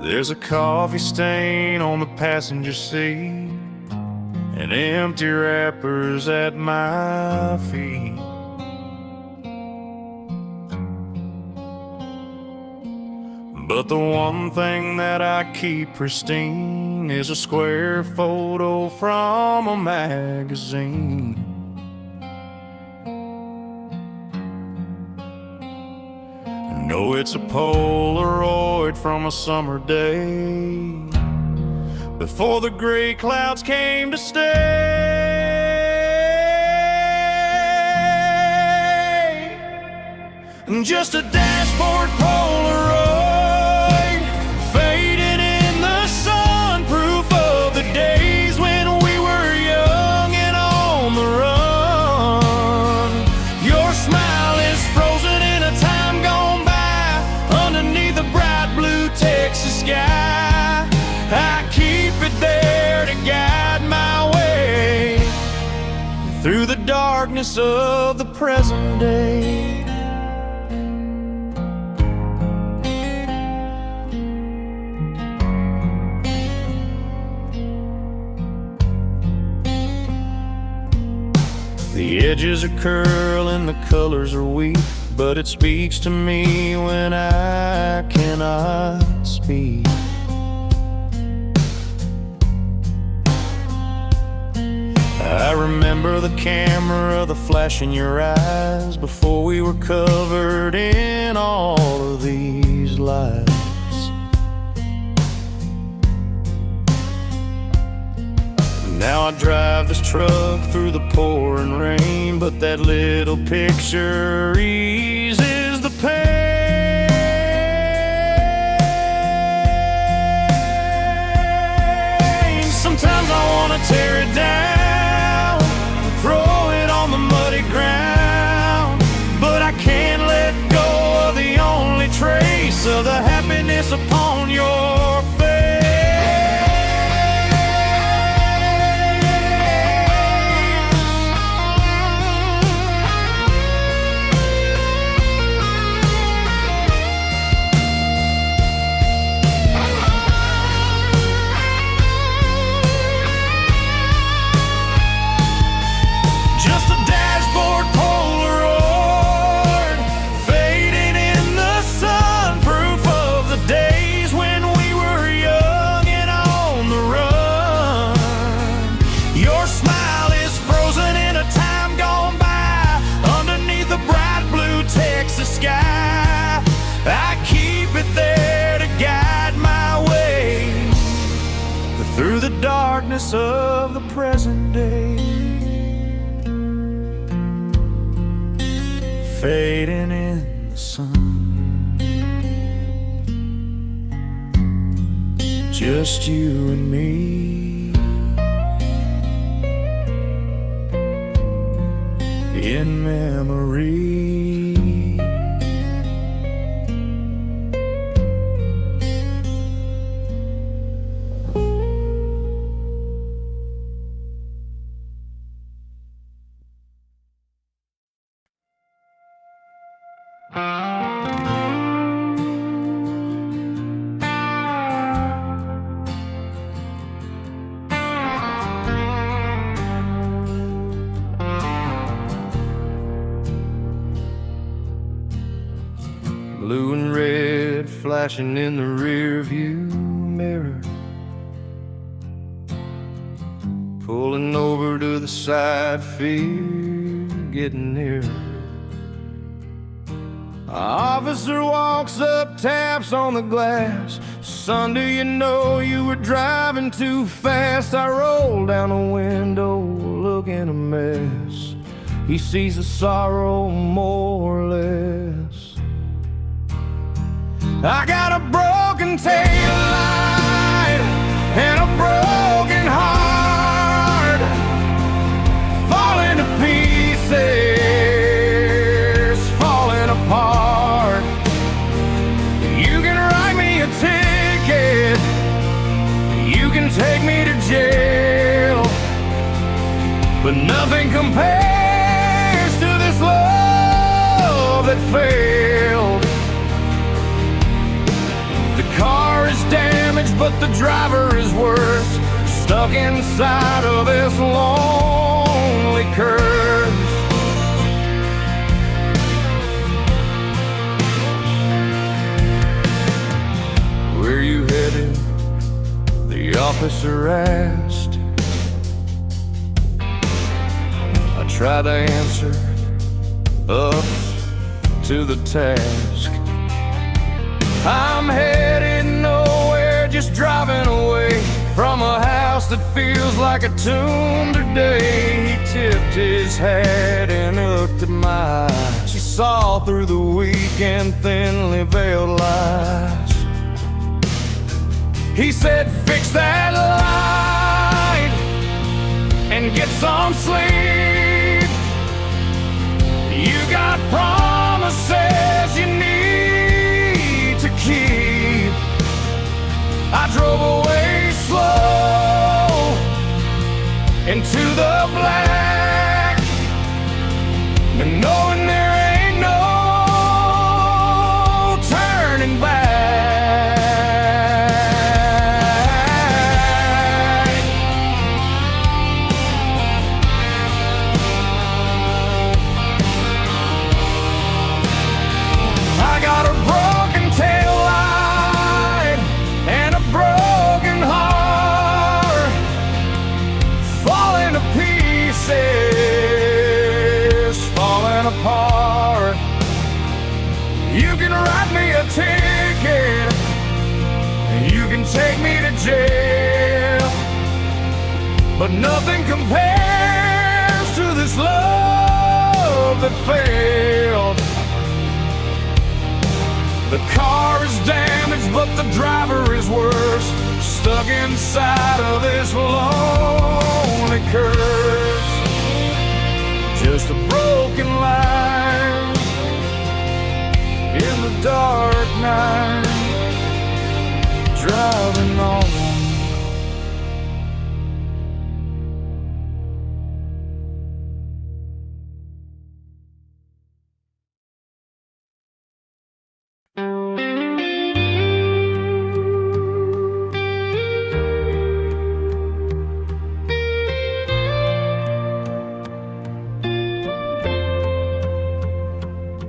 There's a coffee stain on the passenger seat and empty wrappers at my feet. But the one thing that I keep pristine is a square photo from a magazine. No, it's a Polaroid from a summer day before the gray clouds came to stay. And just a dashboard Polaroid fading in the sunproof of the days when we were young and on the run. Your smile is frozen in a time gone by underneath the bright blue Texas sky. I keep it there to guide my way through the darkness of the present day. The edges are curling, the colors are weak, but it speaks to me when I cannot speak. I remember the camera, the flash in your eyes before we were covered in all of these lies. Now I drive this truck through the pouring rain, but that little picture eases the pain. Sometimes I wanna tear it down, throw it on the muddy ground, but I can't let go of the only trace of the happiness upon your face. I keep it there to guide my way through the darkness of the present day. Fading in the sun, just you and me in memory. Blue and red flashing in the rear view mirror, pulling over to the side, fear getting nearer. Officer walks up, taps on the glass. Son, do you know you were driving too fast? I roll down the window, looking a mess. He sees the sorrow more or less. I got a broken tail light and a broken heart, falling to pieces, falling apart. You can write me a ticket, you can take me to jail, but nothing compares to this love that failed. The car is down but the driver is worse, stuck inside of this lonely curse. Where you headed? The officer asked. I tried to answer up to the task. I'm headed nowhere, just driving away from a house that feels like a tomb today. He tipped his hat and looked at my eyes. She saw through the weak and thinly veiled lies. He said, fix that light and get some sleep. You got promises you need to keep. I drove away slow into the black, and knowing there ain't no turning back. I got a broken tail light and a broken heart, falling to pieces, falling apart. You can write me a ticket, you can take me to jail, but nothing compares to this love that failed. The car is damaged, but the driver is worse, stuck inside of this lonely curse. Just a broken light in the dark night, driving on.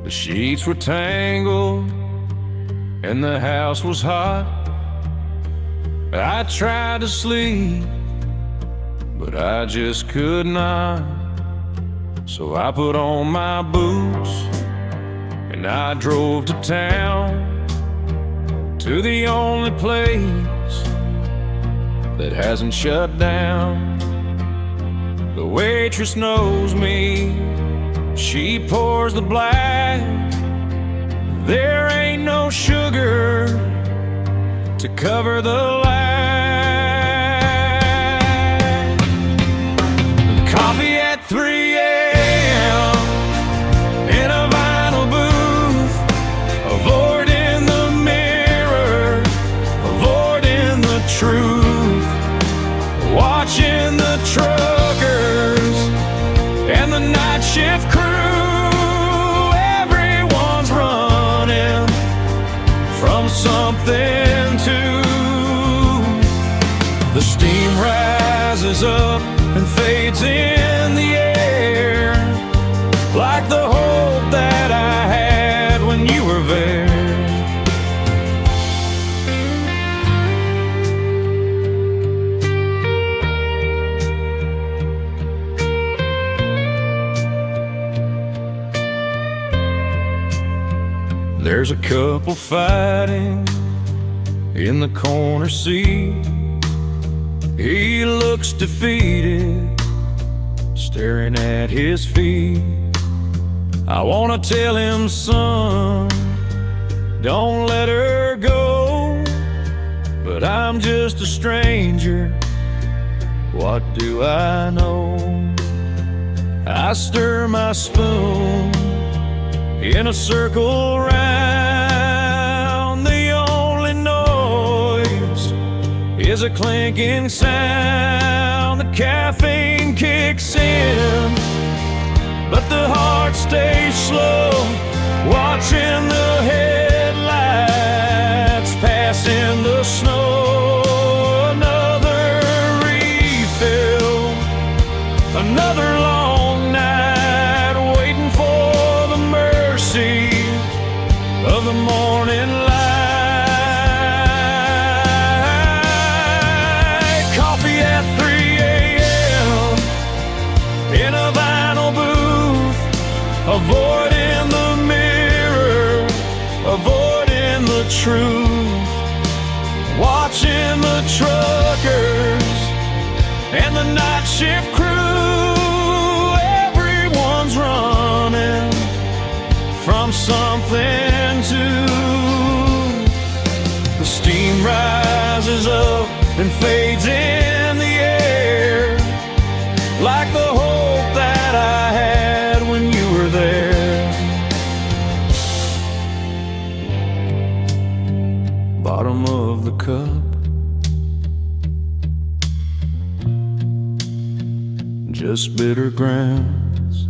The sheets were tangled and the house was hot. I tried to sleep, but I just could not. So I put on my boots and I drove to town, to the only place that hasn't shut down. The waitress knows me, she pours the black. There ain't no sugar to cover the lag. Coffee at 3 a.m. in a vinyl booth, avoiding the mirror, avoiding the truth, watching the truckers and the night shift crew. Everyone's running from something to. The steam rises up and fades in the air, like the hope that I had when you were there. There's a couple fighting in the corner seat. He looks defeated, staring at his feet. I wanna tell him, son, don't let her go, but I'm just a stranger, what do I know? I stir my spoon in a circle round. The only noise is a clinking sound. The caffeine kicks in, but the heart stays slow, watching the headlights pass in the snow. rises up and fades in the air, like the hope that I had when you were there. Bottom of the cup, just bitter grounds.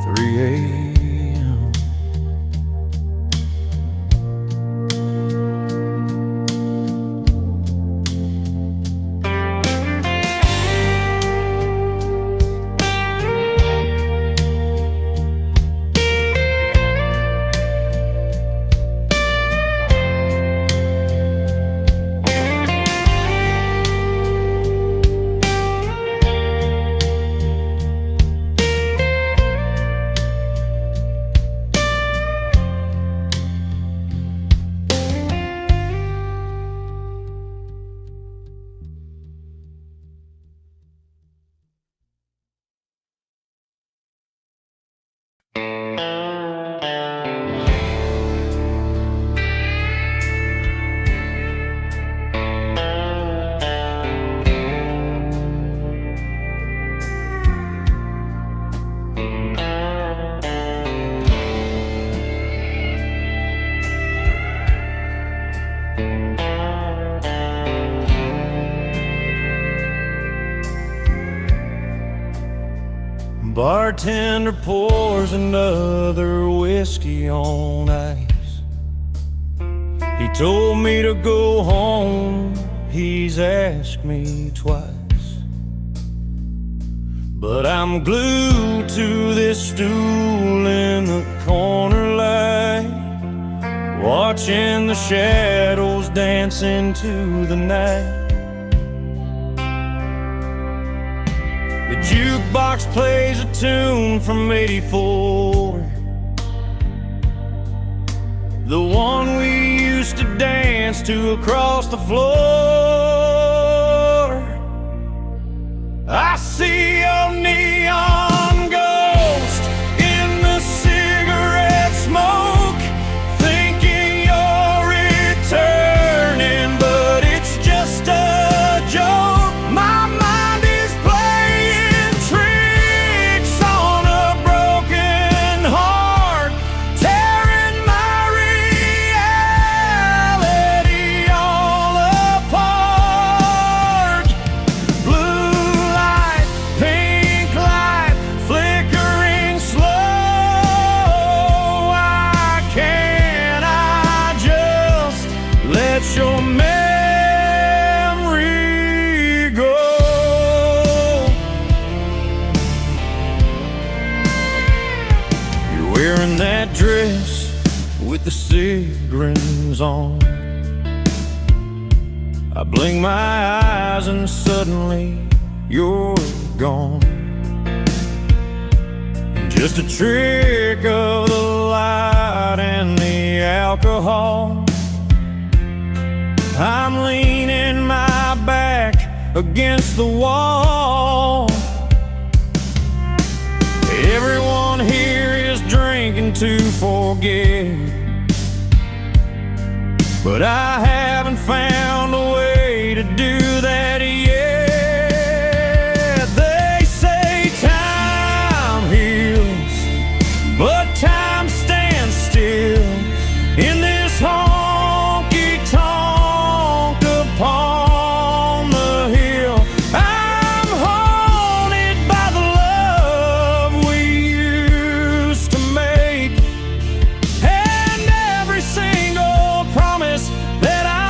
3 a.m. Bartender pours another whiskey on ice. He told me to go home, he's asked me twice. But I'm glued to this stool in the corner light, watching the shadows dance into the night. The jukebox plays a tune from '84, the one we used to dance to across the floor. I see a neon ghost in the cigarette smoke, thinking you're returning, but it's just a joke. My mind is playing tricks on a broken heart, tearing my reality all apart. Blue light, pink light, flickering slow. Why can't I just let your memory go? You're wearing that dress with the cigarettes on. I blink my eyes and suddenly you're gone. Just a trick of the light and the alcohol. I'm leaning my back against the wall. Everyone here is drinking to forget, but I haven't found a way to do that yet. They say time heals, but time stands still in this honky-tonk upon the hill. I'm haunted by the love we used to make, and every single promise that I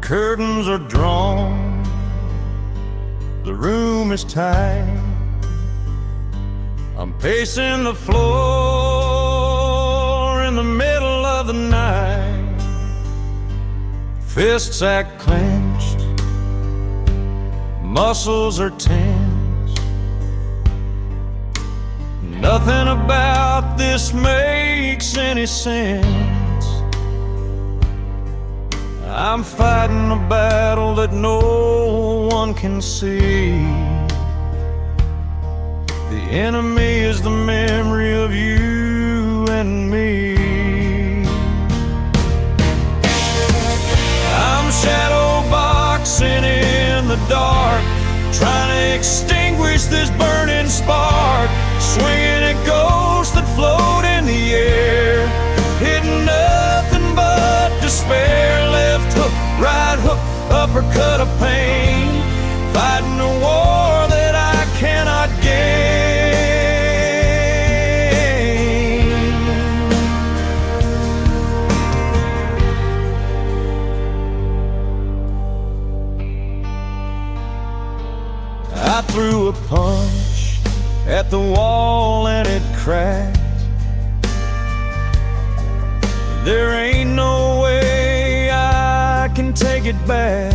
curtains are drawn, the room is tight. I'm pacing the floor in the middle of the night. Fists act clenched, muscles are tense. Nothing about this makes any sense. I'm fighting a battle that no one can see. The enemy is the memory of you and me. I'm shadow boxing in the dark, trying to extinguish this burning spark, swinging at ghosts that float in the air, hitting nothing but despair. Left hook, right hook, uppercut of pain, fighting a war that I cannot gain. I threw a punch at the wall and it cracked. There ain't no way I can take it back.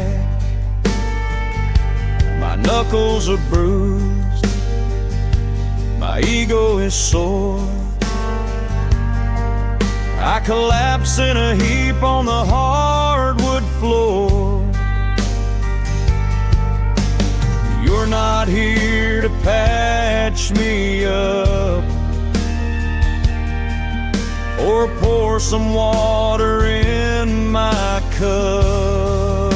My knuckles are bruised, my ego is sore. I collapse in a heap on the hardwood floor. You're not here to patch me up or pour some water in my cup.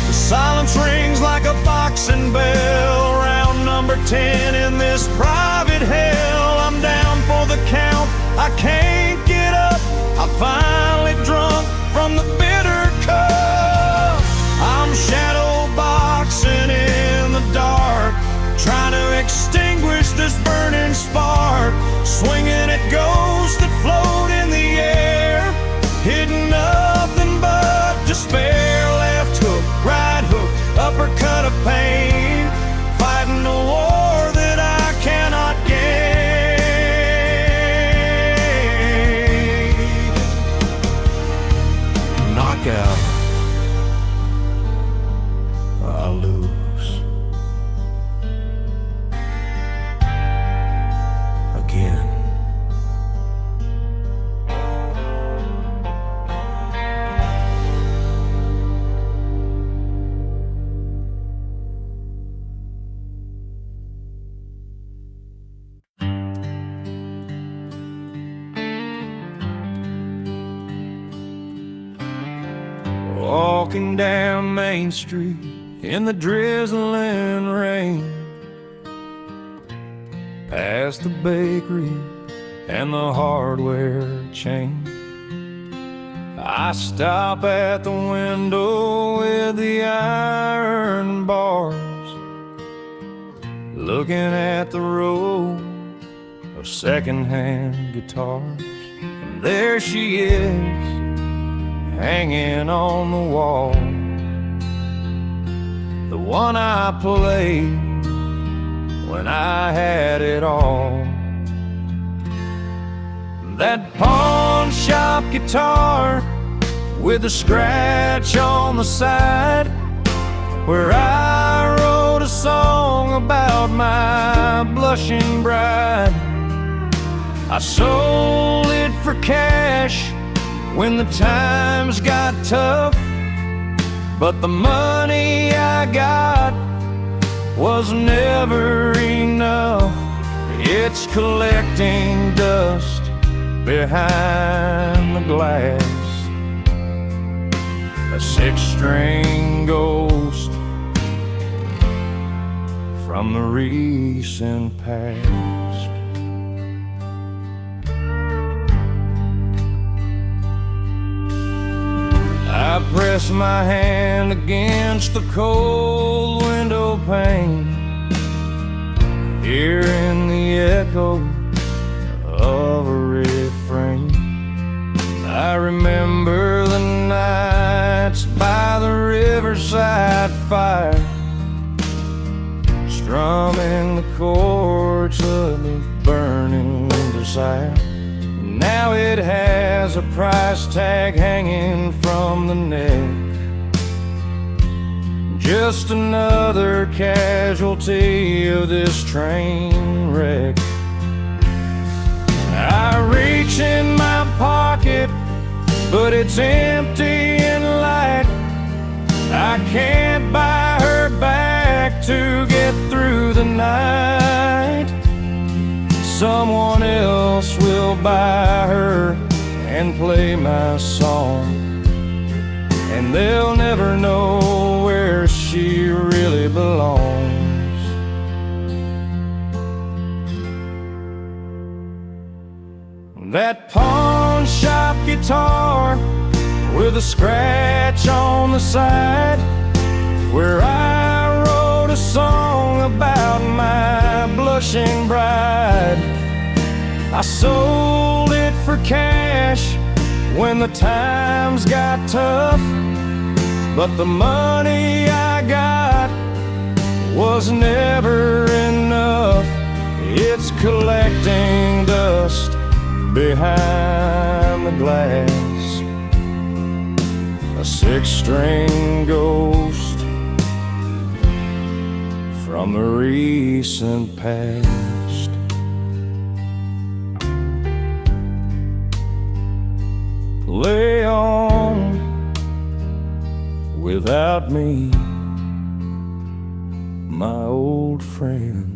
The silence rings like a boxing bell, round number 10 in this private hell. I'm down for the count, I can't get up. I finally drunk from the bitter cup. I'm shadow boxing in the dark, trying to extinguish this burning spark, swinging at ghosts that float in the air, hitting nothing but despair. Left hook, right hook, uppercut of pain, fighting a war that I cannot gain. Knockout, I lose. Again. Walking down Main Street in the drizzling rain, past the bakery and the hardware chain, I stop at the window with the iron bars, looking at the row of secondhand guitars. And there she is, hanging on the wall, the one I played when I had it all. That pawn shop guitar with a scratch on the side, where I wrote a song about my blushing bride. I sold it for cash when the times got tough, but the money I got was never enough. It's collecting dust behind the glass, a six-string ghost from the recent past. I press my hand against the cold window pane, hearing the echo of a refrain. I remember the fire, strumming the chords of a burning desire. Now it has a price tag hanging from the neck, just another casualty of this train wreck. I reach in my pocket, but it's empty and light. I can't buy her back to get through the night. Someone else will buy her and play my song, and they'll never know where she really belongs. That pawn shop guitar with a scratch on the side, where I wrote a song about my blushing bride. I sold it for cash when the times got tough, but the money I got was never enough. It's collecting dust behind the glass, a six-string ghost from the recent past. Play on without me, my old friend.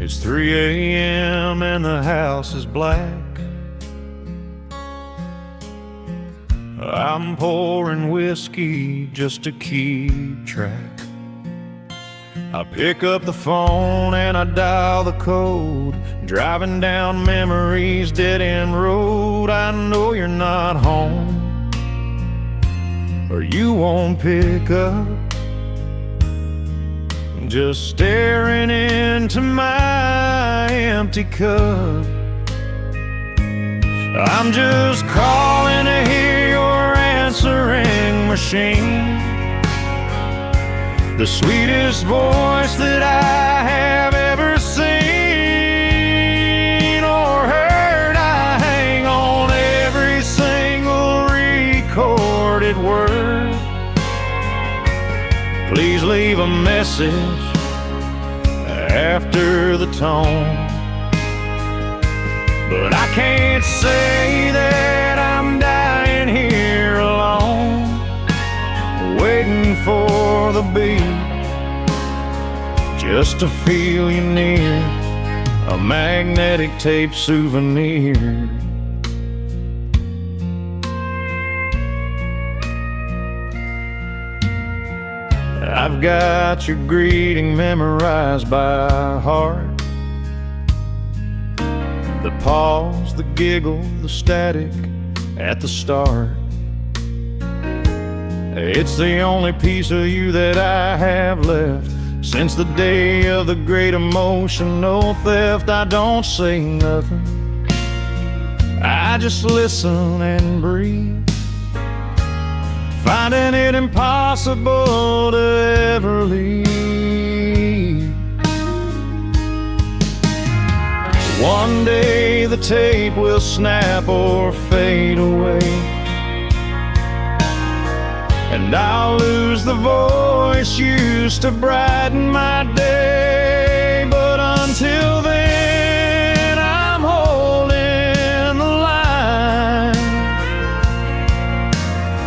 It's 3 a.m. and the house is black. I'm pouring whiskey just to keep track. I pick up the phone and I dial the code, driving down memory's dead-end road. I know you're not home, or you won't pick up. Just staring into my empty cup. I'm just calling to hear your answering machine, the sweetest voice that I have ever seen or heard. I hang on every single recorded word. Please leave a message after the tone. But I can't say that I'm dying here alone, waiting for the beat, just to feel you near, a magnetic tape souvenir. I've got your greeting memorized by heart. The pause, the giggle, the static at the start. It's the only piece of you that I have left since the day of the great emotional theft. I don't say nothing, I just listen and breathe, finding it impossible to ever leave. One day the tape will snap or fade away, and I'll lose the voice used to brighten my day. But until then, I'm holding the line,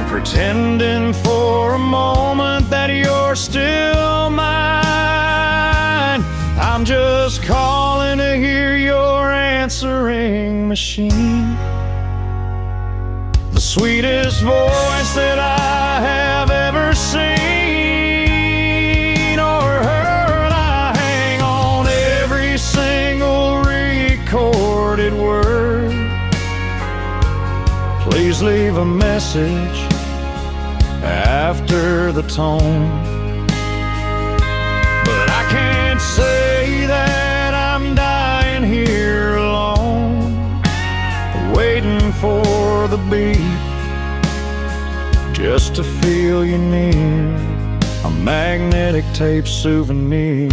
pretending for a moment that you're still mine. I'm just calling to hear your answering machine, the sweetest voice that I have ever seen. leave a message after the tone. But I can't say that I'm dying here alone, waiting for the beat, just to feel you near, a magnetic tape souvenir.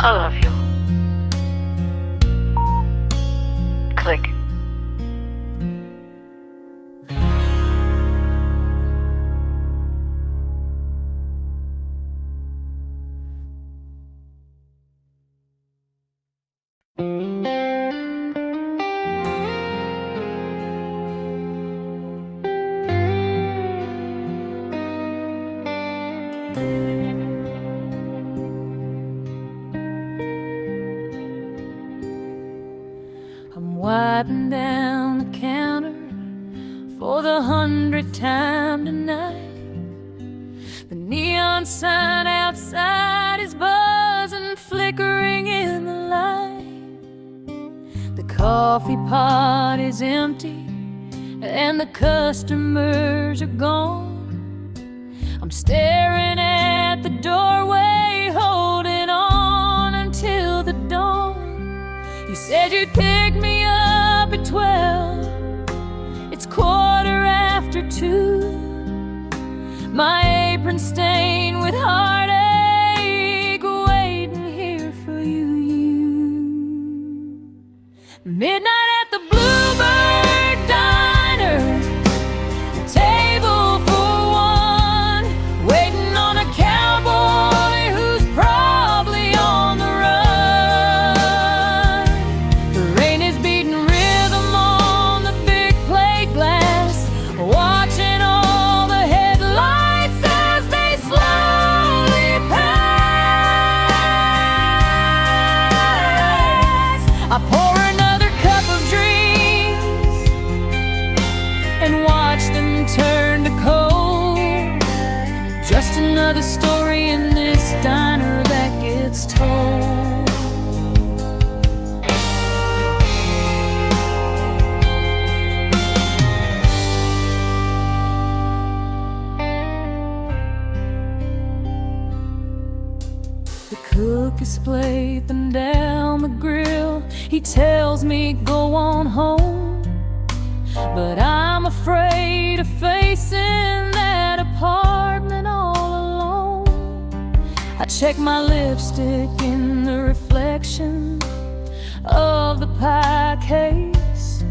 I love you. Click. I'm wiping down the counter for the 100th time tonight. The neon sign outside is buzzing, flickering in the light. The coffee pot is empty and the customers are gone. I'm staring at the doorway, holding on until the dawn. You said you'd pick me up at 12. It's 2:15. My apron stained with heartache, waiting here for you. Midnight at the Bluebird Diner, table for one, waiting on a cowboy who's probably on the run. The rain is beating rhythm on the big plate glass, watching all the headlights as they slowly pass. I pour another cup of dreams and watch them turn to cold. Just another story in this diner that gets told. The cook is slaving down the grill. He tells me go on home, but I'm afraid of facing that apartment all alone. I check my lipstick in the reflection of the pie case,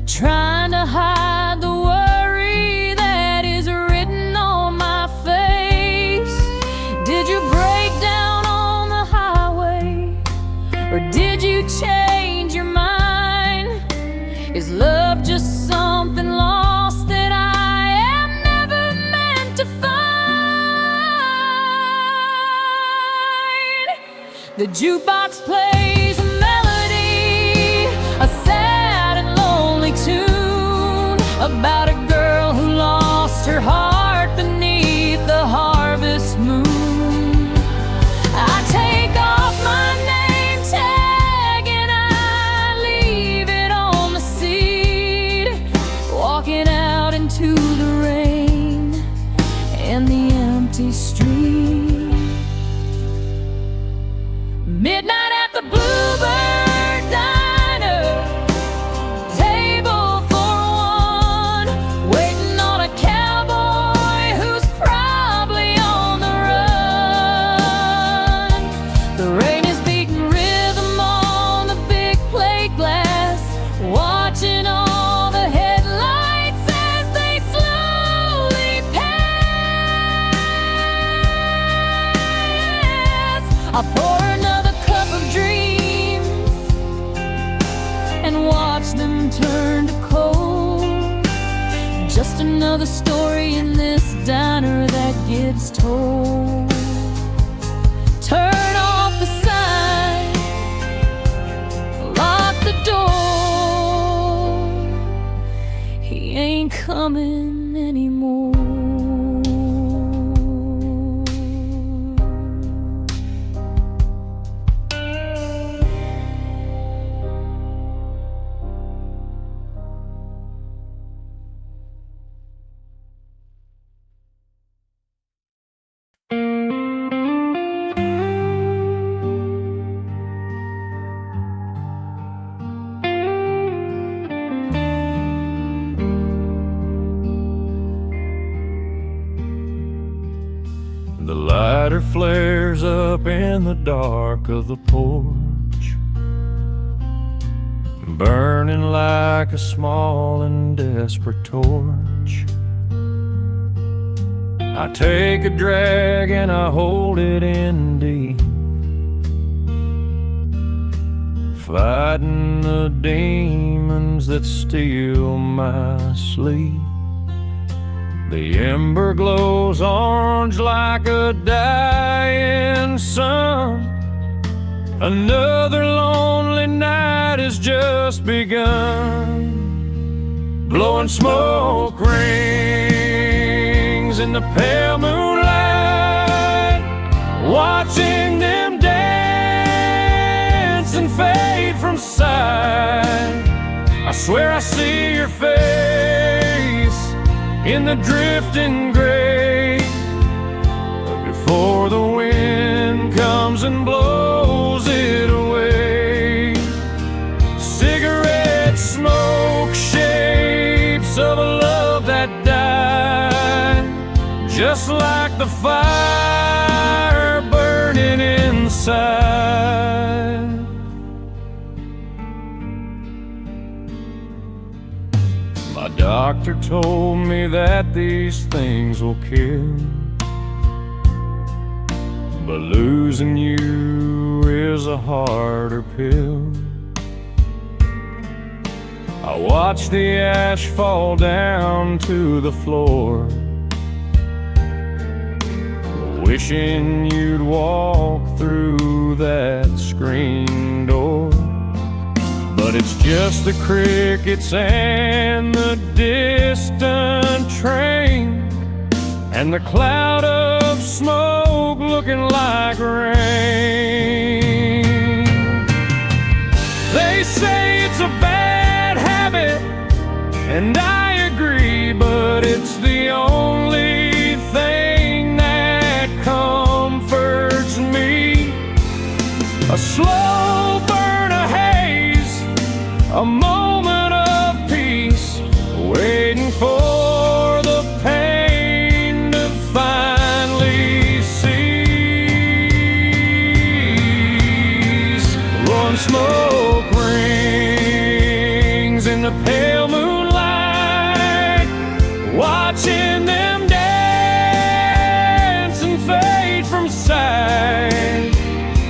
trying to hide the worry that is written on my face. Did you break down on the highway, or did you change your mind? Is love just something lost that I am never meant to find? The jukebox plays a melody, a sad and lonely tune about a girl who lost her heart beneath the harvest moon. I take off my name tag and I leave it on the seat, walking out into the rain and the empty street. Midnight at the Bluebird Diner, table for one, waiting on a cowboy who's probably on the run. The rain is beating rhythm on the big plate glass, watching all the headlights as they slowly pass. I pour another cup of dreams and watch them turn to cold. Just another story in this diner that gets told. Turn off the sign, lock the door. He ain't coming anymore. The lighter flares up in the dark of the porch, burning like a small and desperate torch. I take a drag and I hold it in deep, fighting the demons that steal my sleep. The ember glows orange like a dying sun. Another lonely night has just begun. Blowing smoke rings in the pale moonlight, watching them dance and fade from sight. I swear I see your face in the drifting gray, before the wind comes and blows it away. Cigarette smoke, shapes of a love that died, just like the fire burning inside. My doctor told me that these things will kill, but losing you is a harder pill. I watch the ash fall down to the floor, wishing you'd walk through that screen door. But it's just the crickets and the distant train, and the cloud of smoke looking like rain. They say it's a bad habit, and I agree, but it's the only thing that comforts me. A slow burn of haze, a moment of peace, waiting for the pain to finally cease. Blowing smoke rings in the pale moonlight, watching them dance and fade from sight.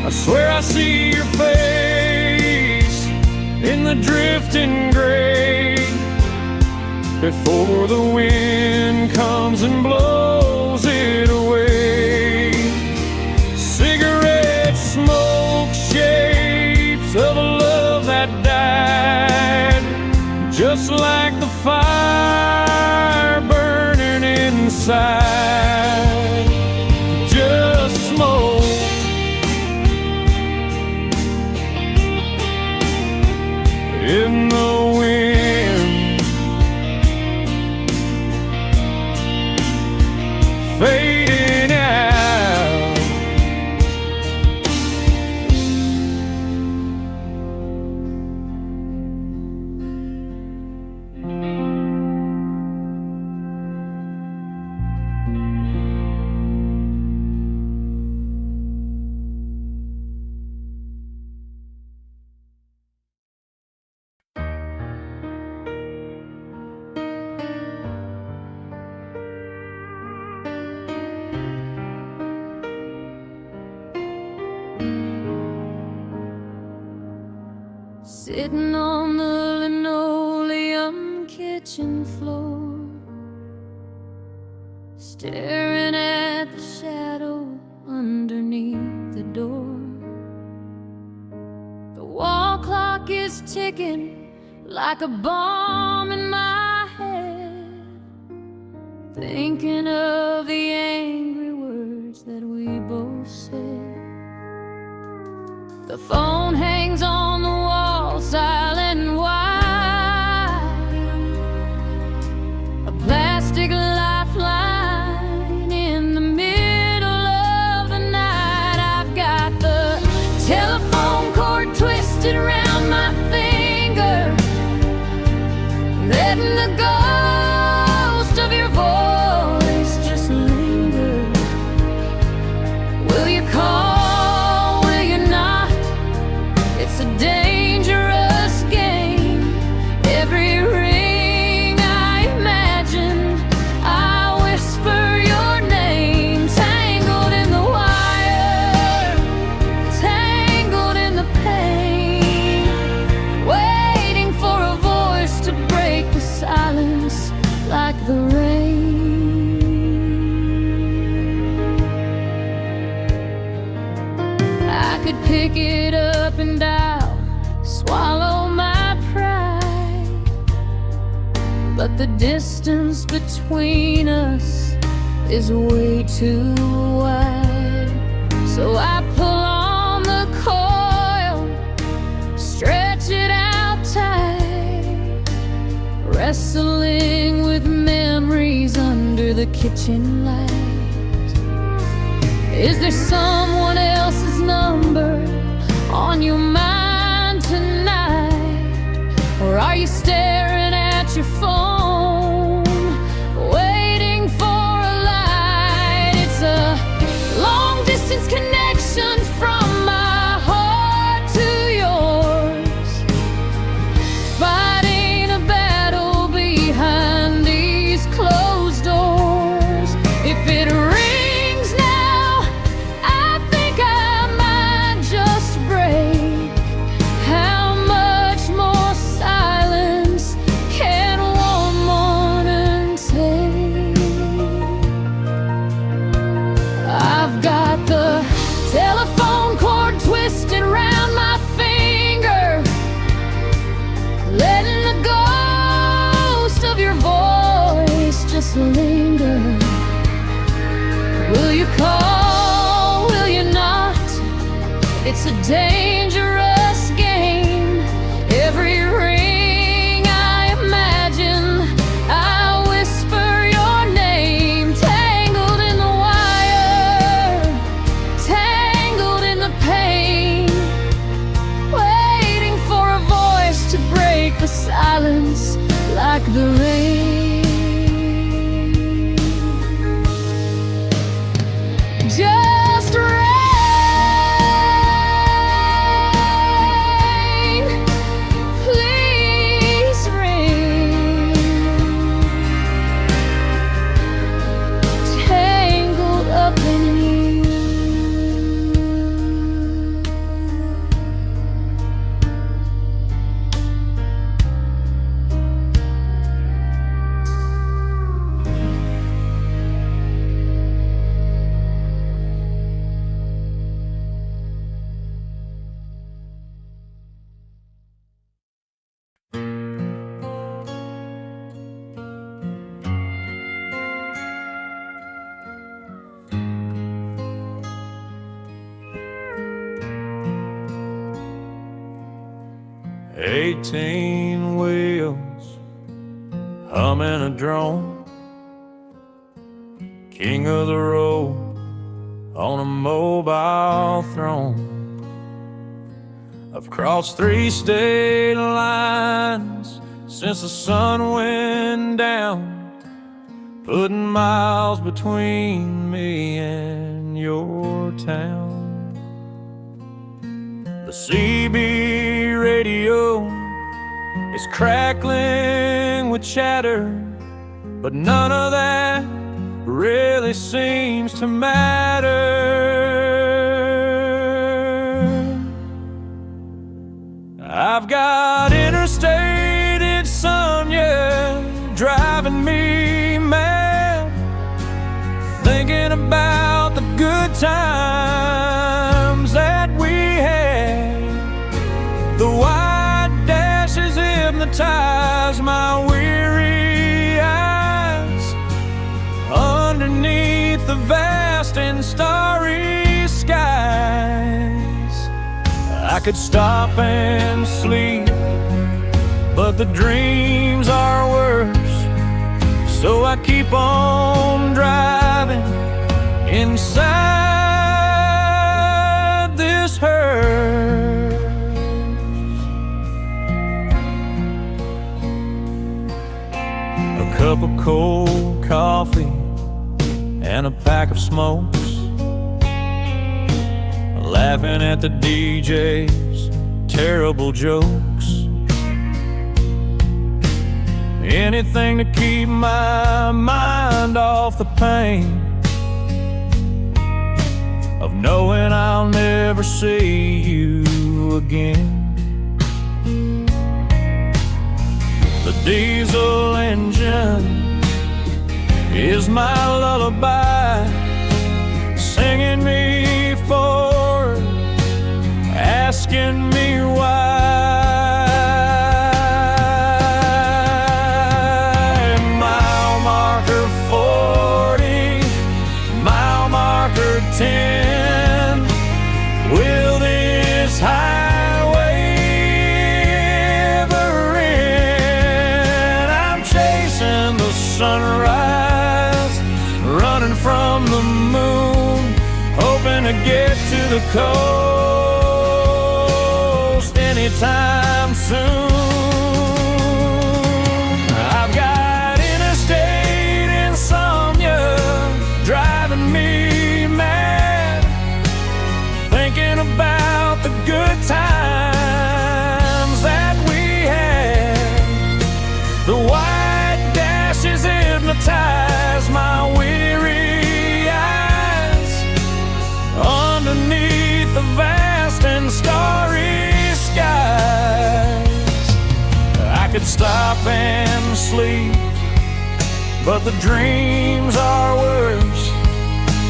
I swear I see your face in the drifting gray, before the wind comes and blows it away. Cigarette smoke, shapes of a love that died, just like the fire burning inside. Just smoke in the wind, fading out. Sitting on the linoleum kitchen floor, staring at the shadow underneath the door. The wall clock is ticking like a bomb in my head. thinking of the angry words that we both said. The phone hangs on the wall, silent and wide, a plastic lifeline in the middle of the night. I've got the telephone cord twisted around my finger, letting the ghost of your voice just linger. Will you call? Will you not? It's a dangerous game. Every ring I imagine, I whisper your name. Tangled in the wire, tangled in the pain, waiting for a voice to break the silence like the rain. I could pick it up and dial, swallow my pride, but the distance between us is way too wide. So I pull on the coil, stretch it out tight, wrestling with memories under the kitchen light. Is there someone else's number on your mind tonight? Or are you staring at your phone, waiting for a light? It's a long distance connection from my heart to yours, fighting a battle behind these closed doors. If it rings now, I think I might just break. How much more silence can one morning take? I've got the telephone cord twisted around my finger, letting the ghost of your voice just linger. Will you call? Will you not? It's a dangerous game. Every ring I imagine, I whisper your name. Tangled in the wire, tangled in the pain, waiting for a voice to break the silence like the rain. Just rain, please rain. Tangled up in you. Eighteen wheels, humming a drone, king of the road on a mobile throne. I've crossed 3 state lines since the sun went down, putting miles between me and your town. The CB radio is crackling with chatter, but none of that really seems to matter. I've got interstate insomnia driving me mad, thinking about the good times that we had. The white dashes hypnotize my weary eyes, could stop and sleep, but the dreams are worse. So I keep on driving inside this hearse. A cup of cold coffee and a pack of smokes, laughing at the DJ's terrible jokes. Anything to keep my mind off the pain of knowing I'll never see you again. The diesel engine is my lullaby, singing me forward, asking me why. Mile marker 40, mile marker 10. Will this highway ever end? I'm chasing the sunrise, running from the moon, hoping to get to the coast anytime soon. I've got interstate insomnia driving me mad, thinking about the good times that we had. The white dashes hypnotize my weary eyes underneath the vast and starry skies. I could stop and sleep, but the dreams are worse.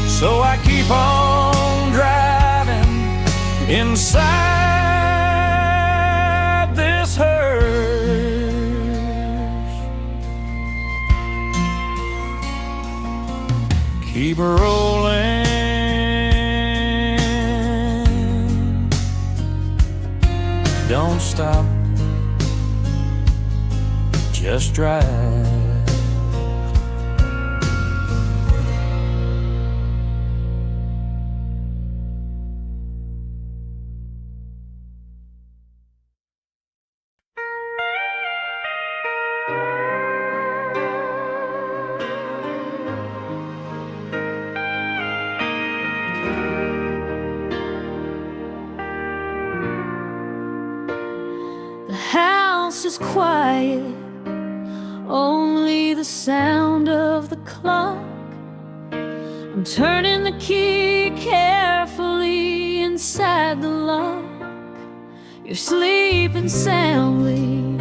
So I keep on driving inside this hearse. Keep rolling, don't stop, just drive. The house is quiet, only the sound of the clock. I'm turning the key carefully inside the lock. You're sleeping soundly,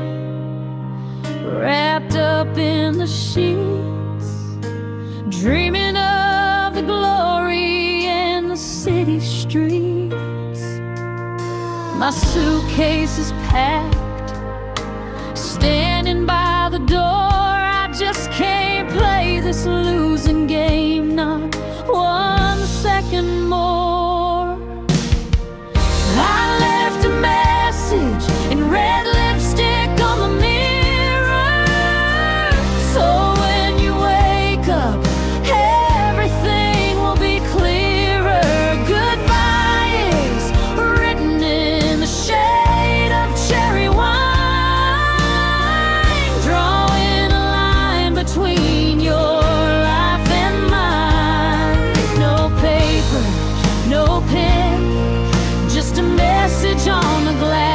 wrapped up in the sheets, dreaming of the glory and the city streets. My suitcase is packed, standing by the door. I just can't play this losing game, not 1 second more. I left a message in red lipstick on the mirror, so when you wake up, everything will be clearer. Goodbye is written in the shade of cherry wine, drawing a line between your life and mine. No paper, no pen, just a message on the glass,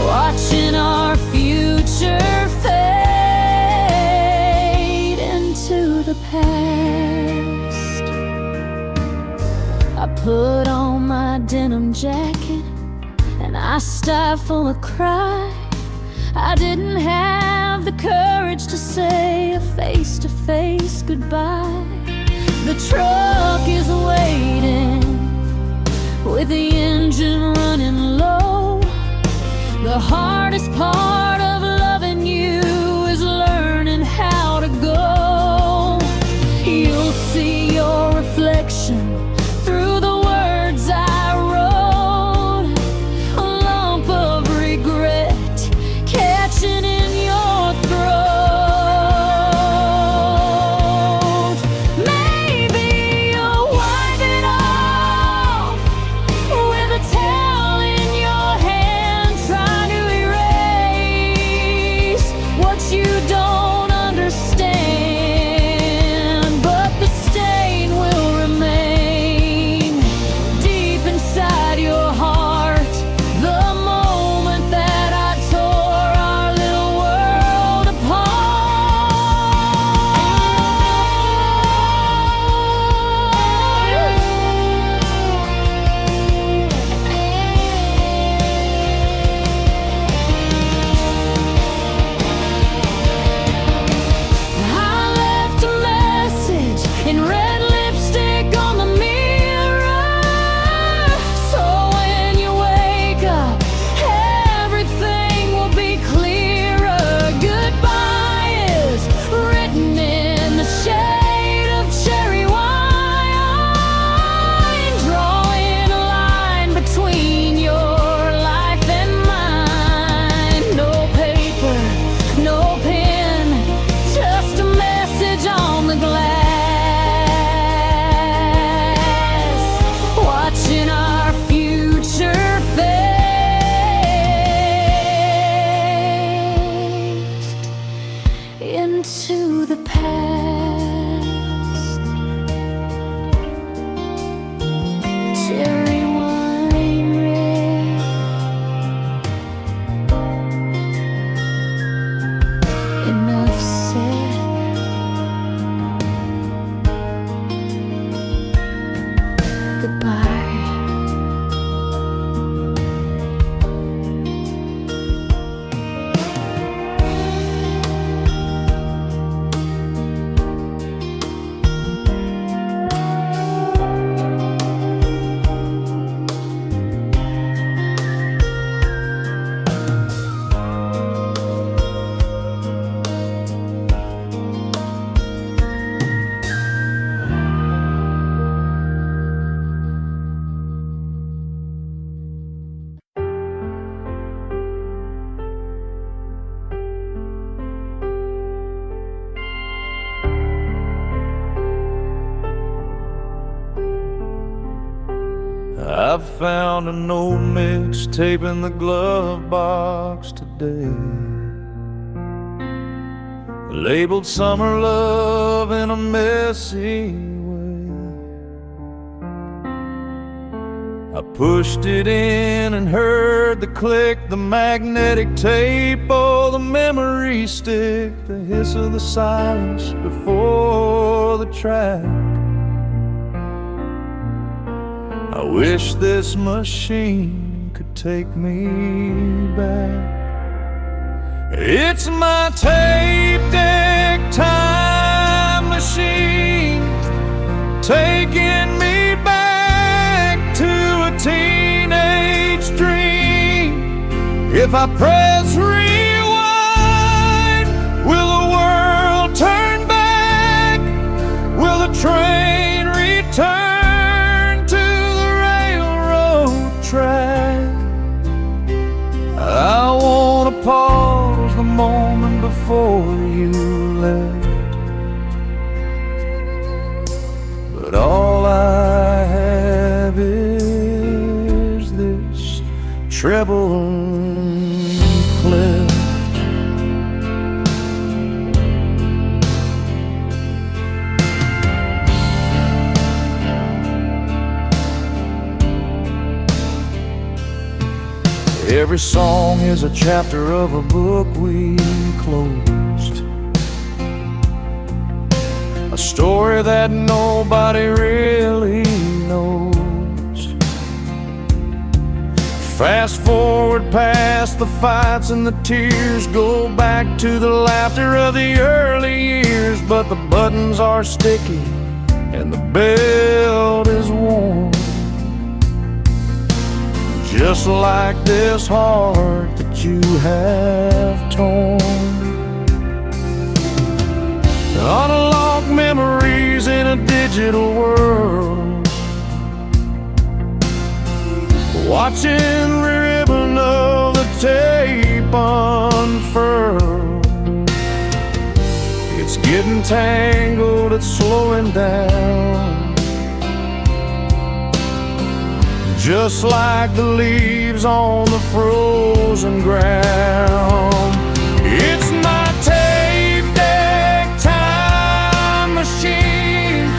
watching our future fade into the past. I put on my denim jacket and I stifle a cry. I didn't have the courage to say a face-to-face goodbye. The truck is waiting with the engine running low. The hardest part of loving you is learning how to go. You'll see your reflection through the words goodbye. I've found an old mixtape in the glove box today, labeled Summer Love in a messy way. I pushed it in and heard the click, the magnetic tape, oh, the memory stick, the hiss of the silence before the track. I wish this machine could take me back. It's my tape deck time machine, taking me back to a teenage dream. If I press rewind, will the world turn back? Will the train return track? I wanna pause the moment before you left, but all I have is this treble clef. Every song is a chapter of a book we closed, a story that nobody really knows. Fast forward past the fights and the tears, go back to the laughter of the early years, but the buttons are sticky and the belt is worn, just like this heart that you have torn. Unlock memories in a digital world, watching the ribbon of the tape unfurl. It's getting tangled, it's slowing down, just like the leaves on the frozen ground. It's my tape deck time machine,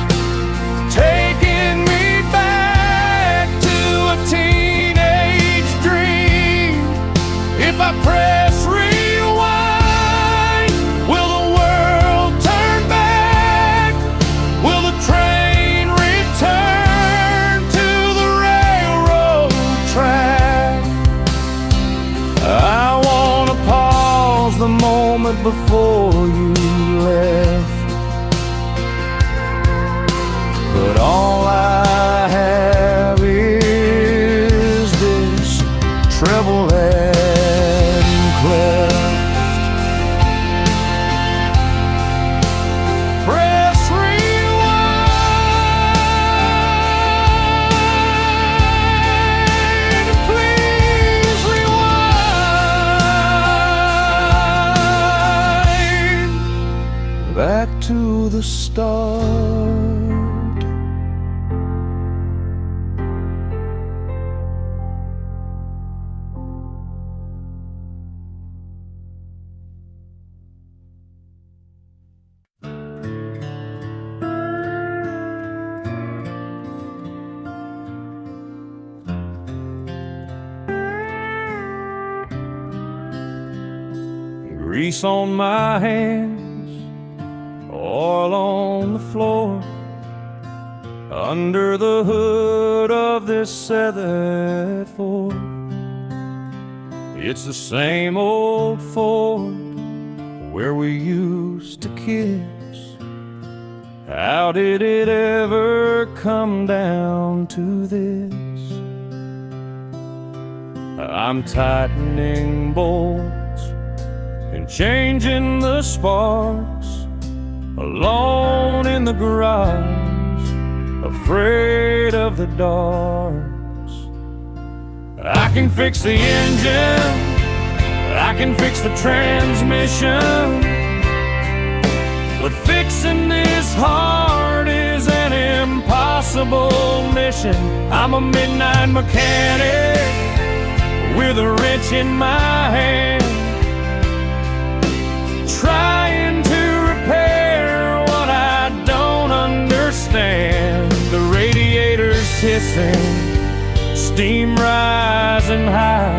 taking me back to a teenage dream. If I press rewind, will the world turn back? Will the train return to the track? I wanna pause the moment before you left, but all I have is this treble and clef. Press rewind, please rewind back to the start. Grease on my hands, oil on the floor, under the hood of this Southern Ford. It's the same old Ford where we used to kiss. How did it ever come down to this? I'm tightening bolts and changing the sparks, alone in the garage, afraid of the darks. I can fix the engine, I can fix the transmission, but fixing this heart is an impossible mission. I'm a midnight mechanic with a wrench in my hand, trying to repair what I don't understand. The radiator's hissing, steam rising high,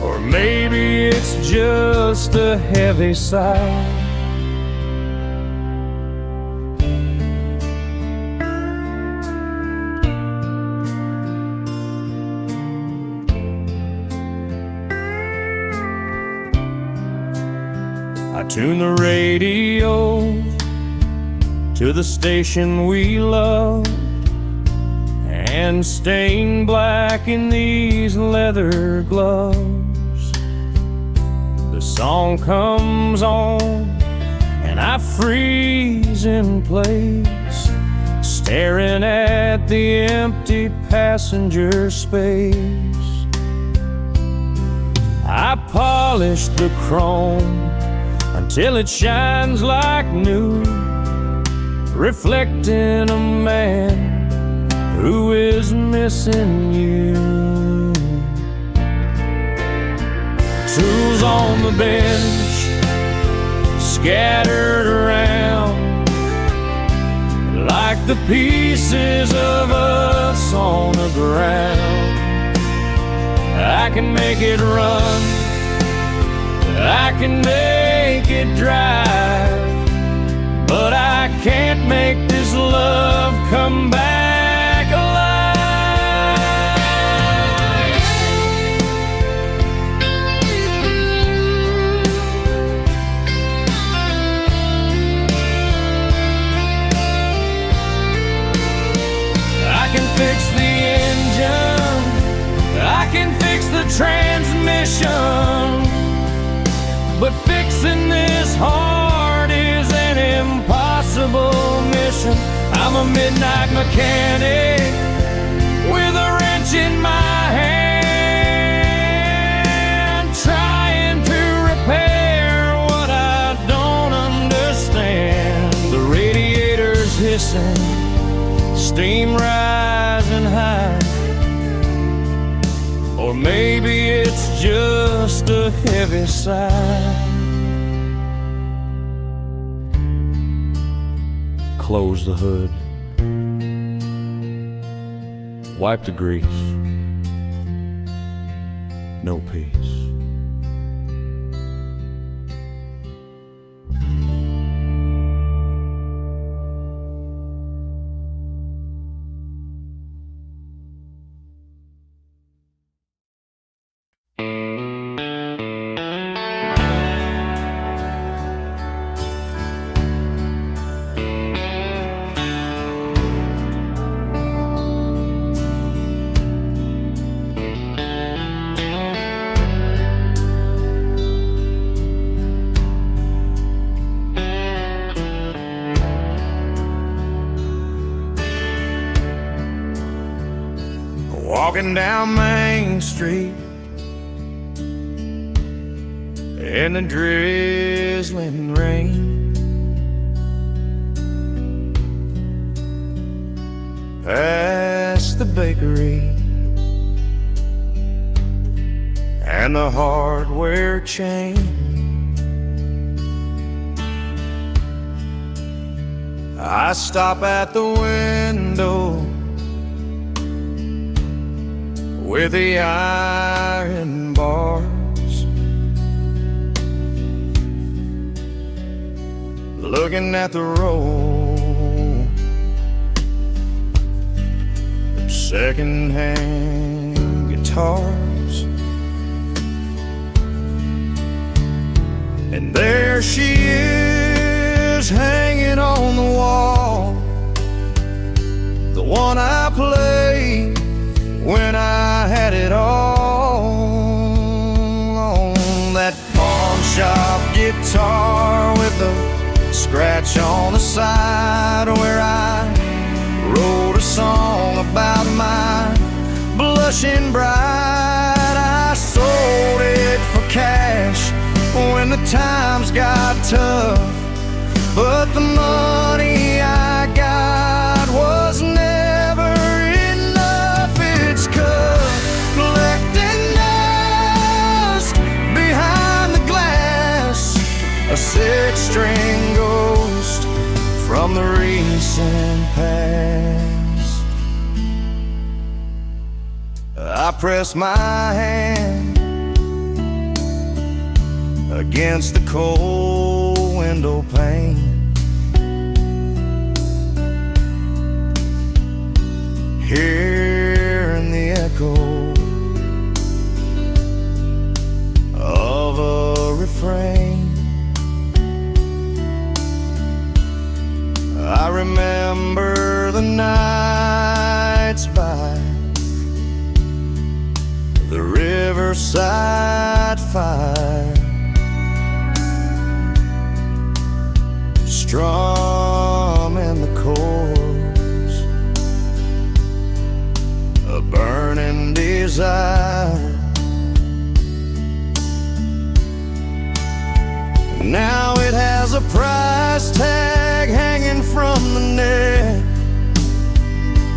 or maybe it's just a heavy sigh. I tune the radio to the station we love, and stain black in these leather gloves. The song comes on and I freeze in place, staring at the empty passenger space. I polish the chrome until it shines like new, reflecting a man who is missing you. Tools on the bench, scattered around, like the pieces of us on the ground. I can make it run, I can make it drive, but I can't make this love come back alive. I can fix the engine, I can fix the transmission, but fixing this heart is an impossible mission. I'm a midnight mechanic with a wrench in my hand, trying to repair what I don't understand. The radiator's hissing, steam rising high, or maybe it's just a heavy sigh. Close the hood, wipe the grease, no peace. Walking down Main Street in the drizzling rain, past the bakery and the hardware chain. I stop at the window with the iron bars, looking at the road second-hand guitars. And there she is, hanging on the wall, the one I played when I had it all. On that pawn shop guitar with a scratch on the side, where I wrote a song about my blushing bride. I sold it for cash when the times got tough, but the money I got was never enough. It's collecting dust behind the glass, a six-string ghost from the recent past. I press my hand against the cold window pane, hearing the echo of a refrain. I remember the nights by the riverside fire, strumming the chords, a burning desire. Now it has a price tag hanging from the neck,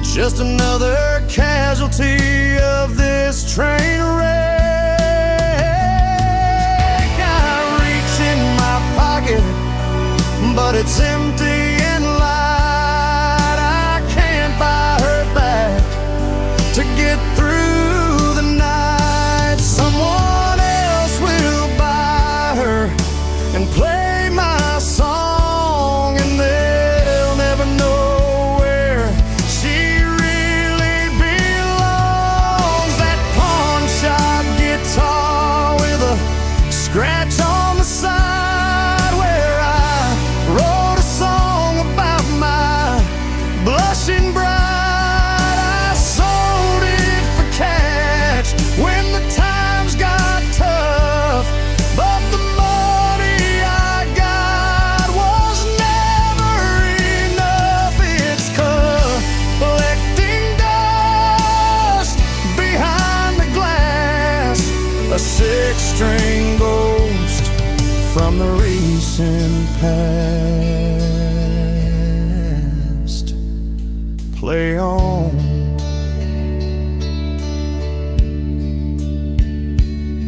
just another casualty of this train wreck. I reach in my pocket, but it's empty and light. I can't buy her back to get through the night. Someone else will buy her and play my song, and they'll never know where she really belongs. That pawn shop guitar with a scratch on the side, where I wrote a song about my blushing bride. I sold it for cash when the times got tough, but the money I got was never enough. It's collecting dust behind the glass, a six-string ghost from the recent past. Play on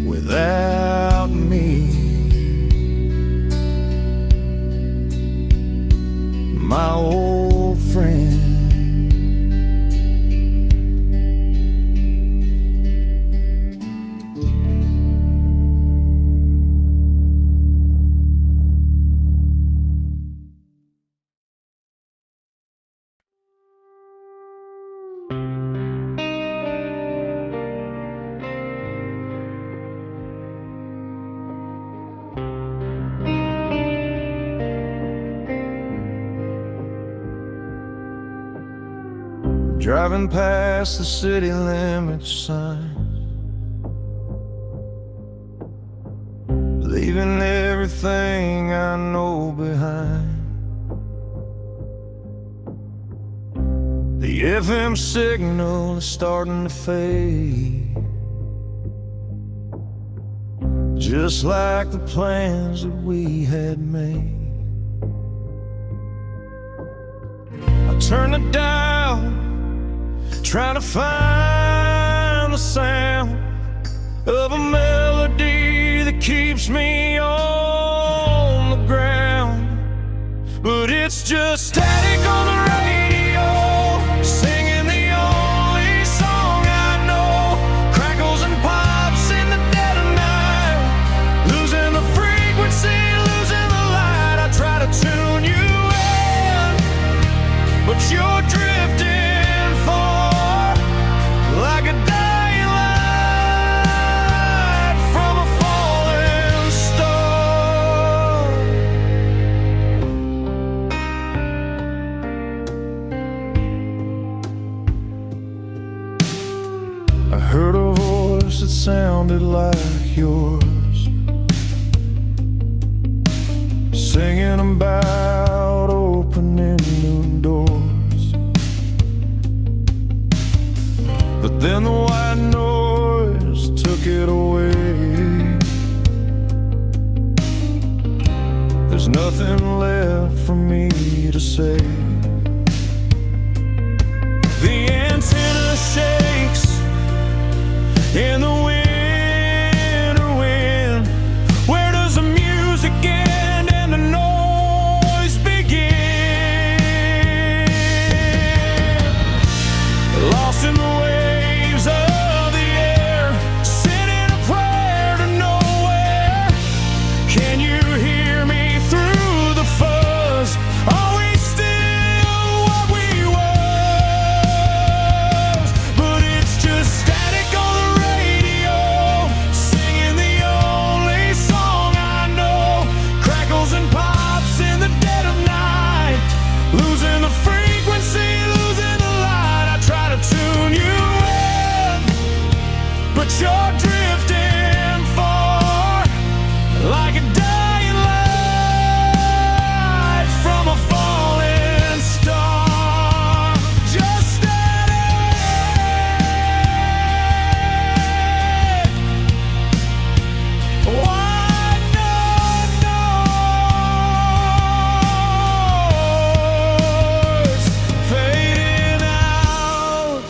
without me, my old friend. Driving past the city limits sign, leaving everything I know behind. The FM signal is starting to fade, just like the plans that we had made. I turn the dial, trying to find the sound of a melody that keeps me on the ground, but it's just static on the radio, singing the only song I know. Crackles and pops in the dead of night, losing the frequency, losing the light. I try to tune you in, but you're drifting far heard a voice that sounded like yours, singing about opening new doors. But then the white noise took it away. There's nothing left for me to say. The antenna shakes in the winter wind. Where does the music end and the noise begin? Lost in the waves of the air, sending a prayer to nowhere. Can you hear me through the fuzz? Are we still what we was? But it's just static on the radio, singing the only song I know. Crackles and pops in the dead of night, losing the frequency, losing the light. I try to tune you in, but you're drifting far, like a dying light from a falling star. Just static, white noise fading out.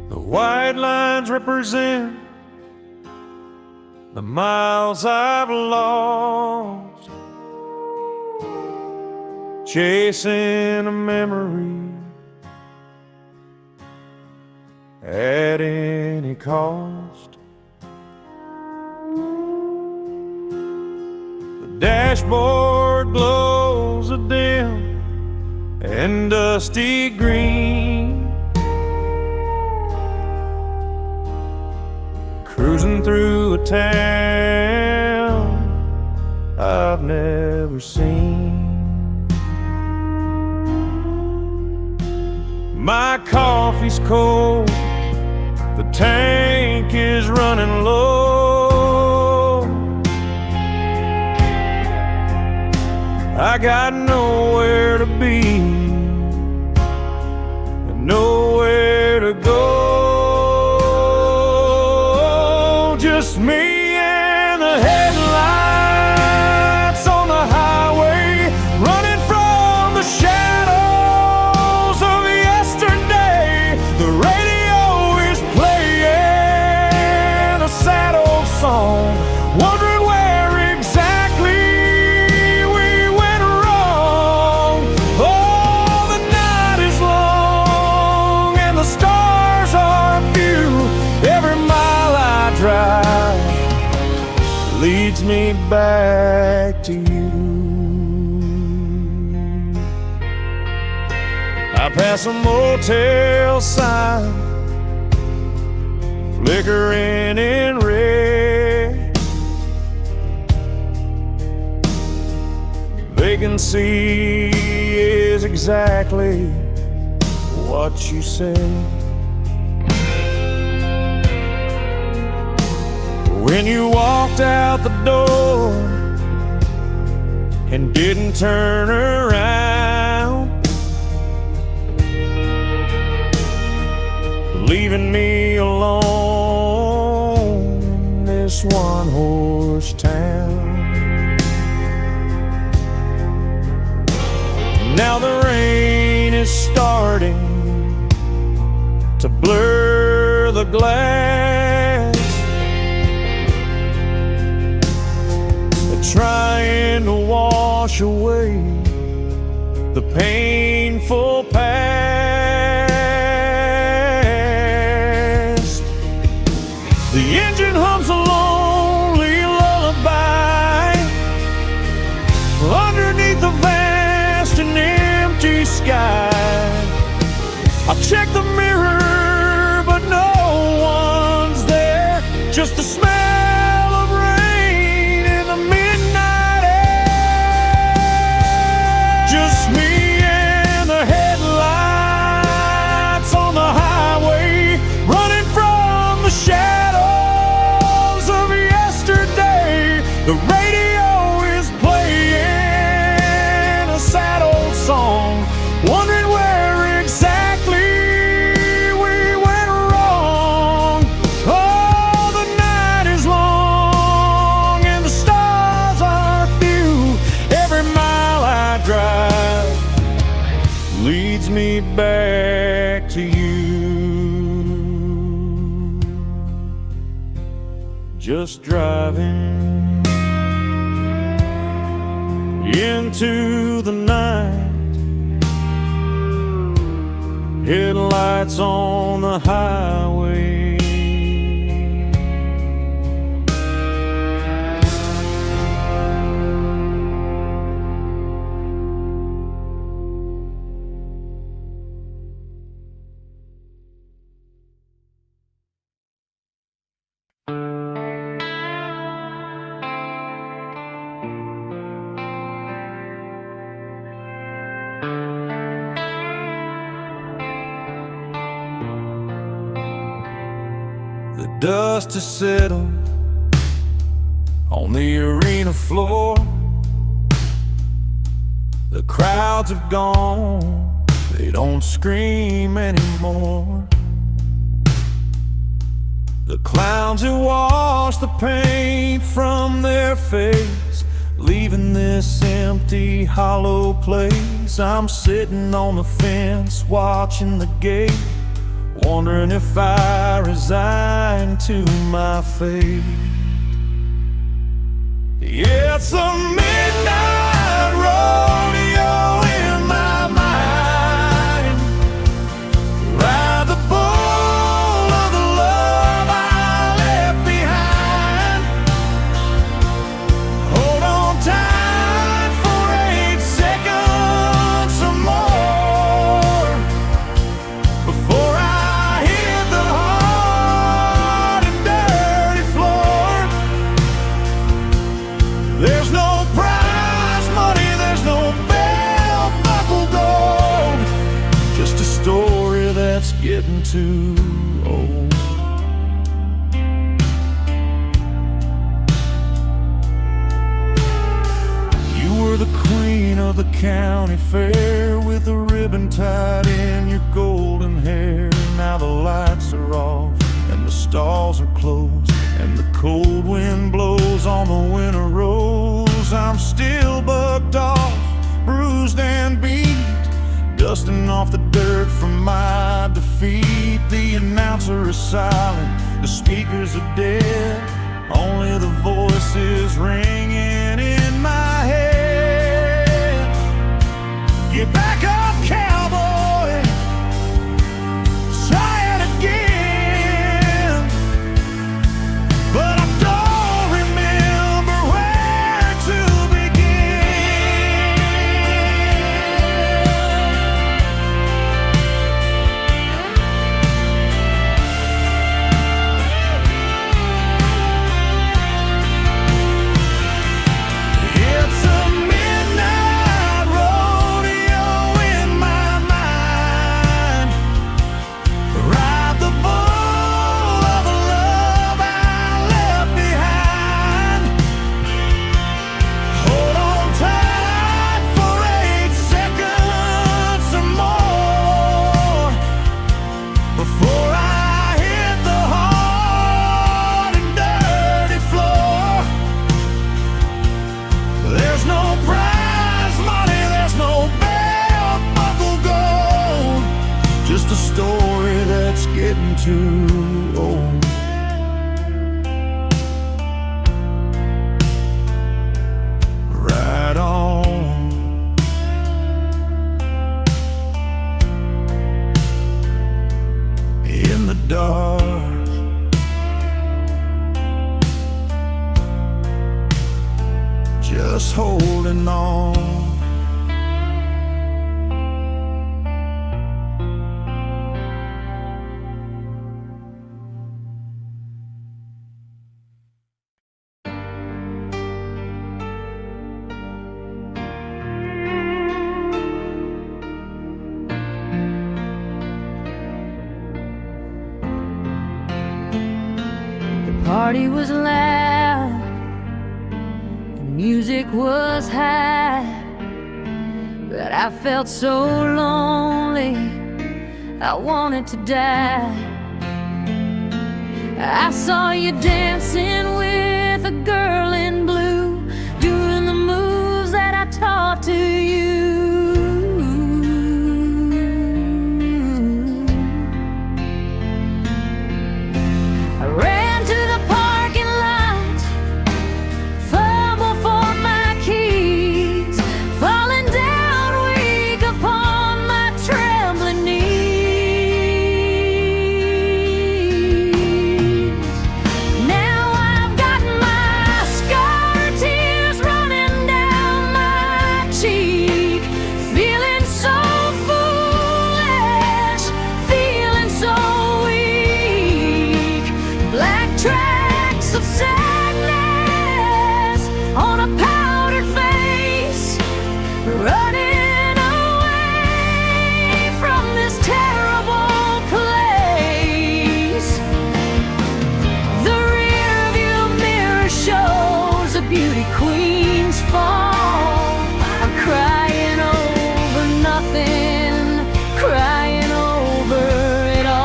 The white lines represent the miles I've lost, chasing a memory at any cost. The dashboard glows a dim and dusty green, cruising through a town I've never seen. My coffee's cold, the tank is running low. I got nowhere to be and nowhere to go. Just me and the headlights on the highway, running from the shadows of yesterday. The radio is playing a sad old song, wondering where exactly we went wrong. Oh, the night is long and the stars are few. Every mile I drive leads me back to you. I pass a motel sign, flickering in red. Vacancy is exactly what you said. When you walked out the door and didn't turn around, leaving me alone in this one-horse town. Now the rain is starting to blur the glass, trying to wash away the painful past. The engine hums a lonely lullaby underneath the vast and empty sky. I check the mirror, but no one's there. Just the smell of rain in the midnight air. Just me and the headlights on the highway, running from the shadows of yesterday. The radio is playing a sad old song, wondering where exactly we went wrong. Oh, the night is long and the stars are few. Every mile I drive leads me back to you. Just driving into the night, headlights on the highway. The dust has settled on the arena floor. The crowds have gone, they don't scream anymore. The clowns have washed the paint from their face, leaving this empty, hollow place. I'm sitting on the fence, watching the gate, wondering if I resign to my fate. Yeah, it's a midnight rodeo in my mind. Ride the bull of the love I left behind. Hold on tight for 8 seconds or more before I hit the hard and dirty floor. There's no prize money, there's no belt buckle gold, just a story that's getting too old. You were the queen of the county fair, with a ribbon tied in your golden hair. Now the lights are off and the stalls are closed, and the cold wind blows on the winter rose. I'm still bucked off, bruised and beat, dusting off the dirt from my defeat. The announcer is silent, the speakers are dead, only the voices ringing in my head. Get back up, cowboy, try it again. But I don't remember where to begin. just holding on. The party was loud, the music was high, but I felt so lonely, I wanted to die. I saw you dancing with a girl in blue, doing the moves that I taught to you. I ran to the parking lot, fumbled for my keys, falling down weak upon my trembling knees. Now I've got my scarred tears running down my cheek, feeling so foolish, feeling so weak. Black tracks of sadness on a powdered face, running away from this terrible place. The rearview mirror shows a beauty queen's fall. I'm crying over nothing, crying over it all.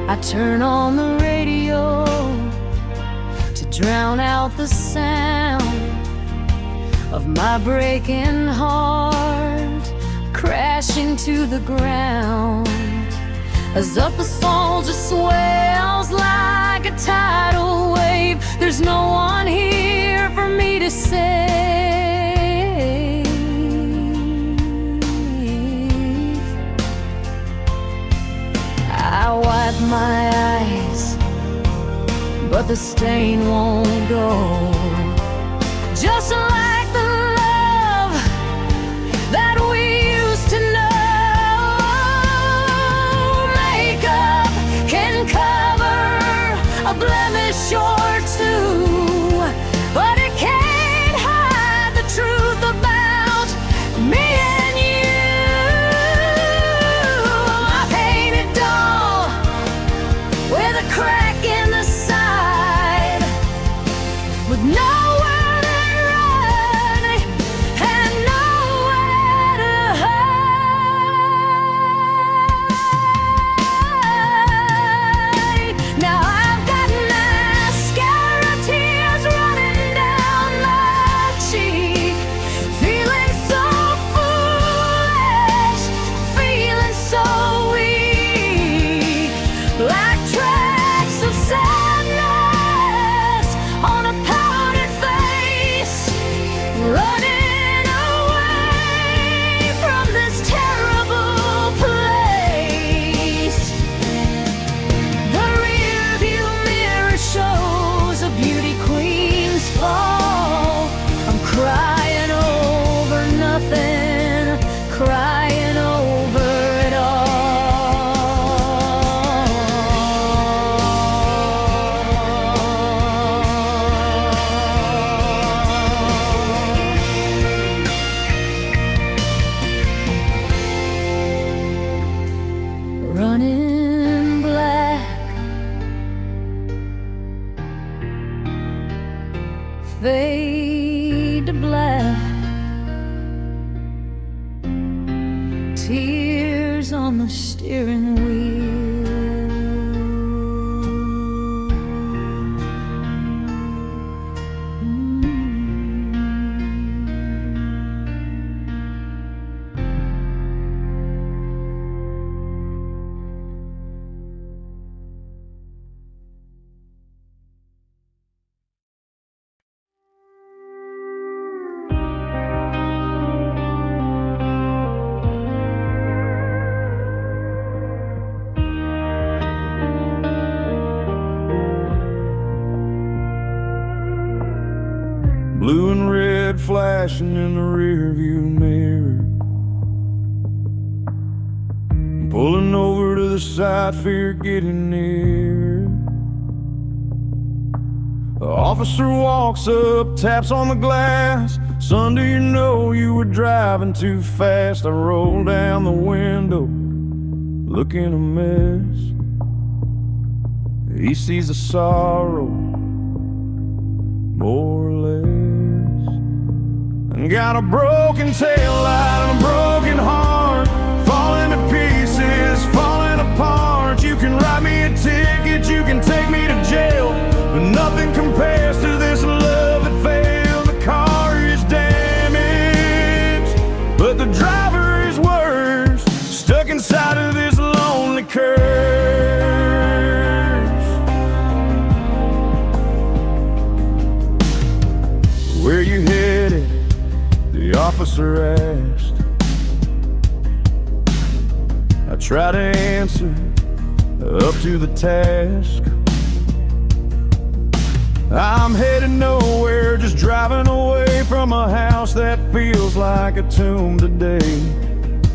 I turn on the radio to drown out the sound of my breaking heart crashing to the ground, as up the soul just swells like a tidal wave. There's no one here for me to save. I wipe my eyes, but the stain won't go. Just like the love that we used to know. Makeup can cover a blemish or two, but it can't hide the truth about me and you. I painted doll with a crack in the side, with nowhere to run and nowhere to hide. Now I've got mascara tears running down my cheek, feeling so foolish, feeling so weak. Black tracks of sadness on a powdered face, running away from this terrible place. The rearview mirror shows a beauty queen's fall. I'm crying over nothing, crying over it all. Running black, fade to black, tears on the steering wheel. blue and red flashing in the rearview mirror. Pulling over to the side, fear getting near. The officer walks up, taps on the glass. Son, do you know you were driving too fast? I roll down the window, looking a mess. He sees the sorrow, more or less. And got a broken taillight and a broken heart, falling to pieces, falling apart. You can write me a ticket, you can take me to jail, but nothing compares to this love that failed. The car is damaged, but the driver is worse, stuck inside of this lonely curse. Where you headed? The officer asked. I try to answer, up to the task. I'm headed nowhere, just driving away from a house that feels like a tomb today.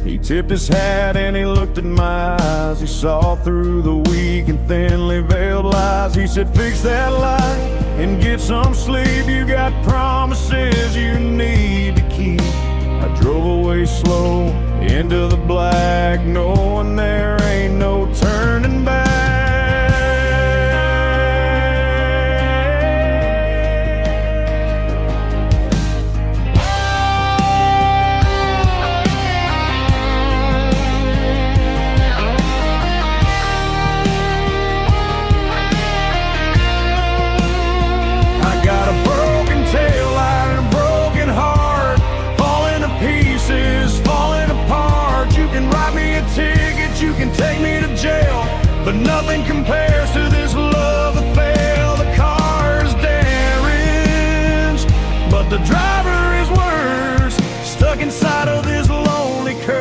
He tipped his hat and he looked at my eyes. He saw through the weak and thinly veiled lies. He said, fix that light and get some sleep. You got promises you need to keep. I drove away slow into the black, knowing there ain't no turning back. You can take me to jail, but nothing compares to this love that failed. The car's damaged, but the driver is worse, stuck inside of this lonely curse.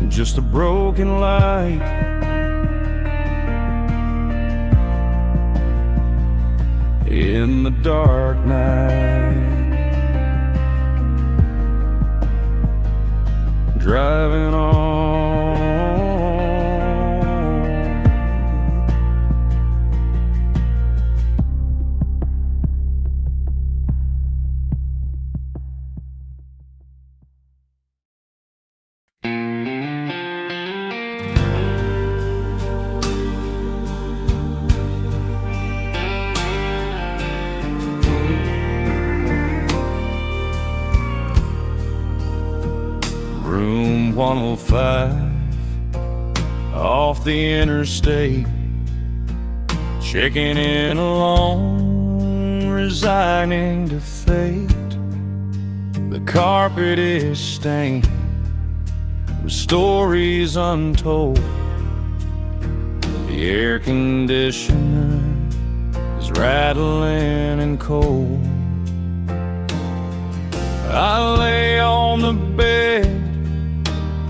Just a broken light, in the dark night, driving on. Room 105, off the interstate, checking in alone, resigning to fate. The carpet is stained with stories untold. The air conditioner is rattling and cold. I lay on the bed,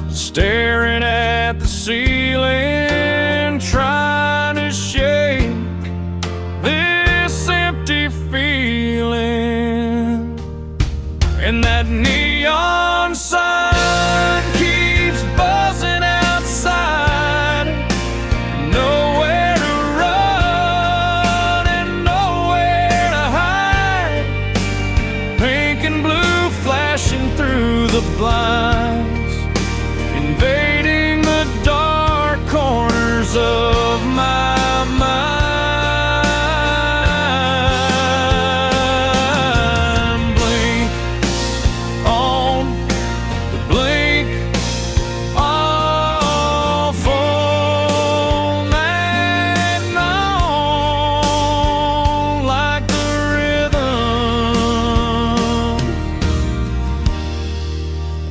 staring at the ceiling, trying to shake this empty feeling. And that neon sign keeps buzzing outside. Nowhere to run and nowhere to hide. Pink and blue flashing through the blinds, invading the dark corners of my mind. Blink on the blink off all night long, like the rhythm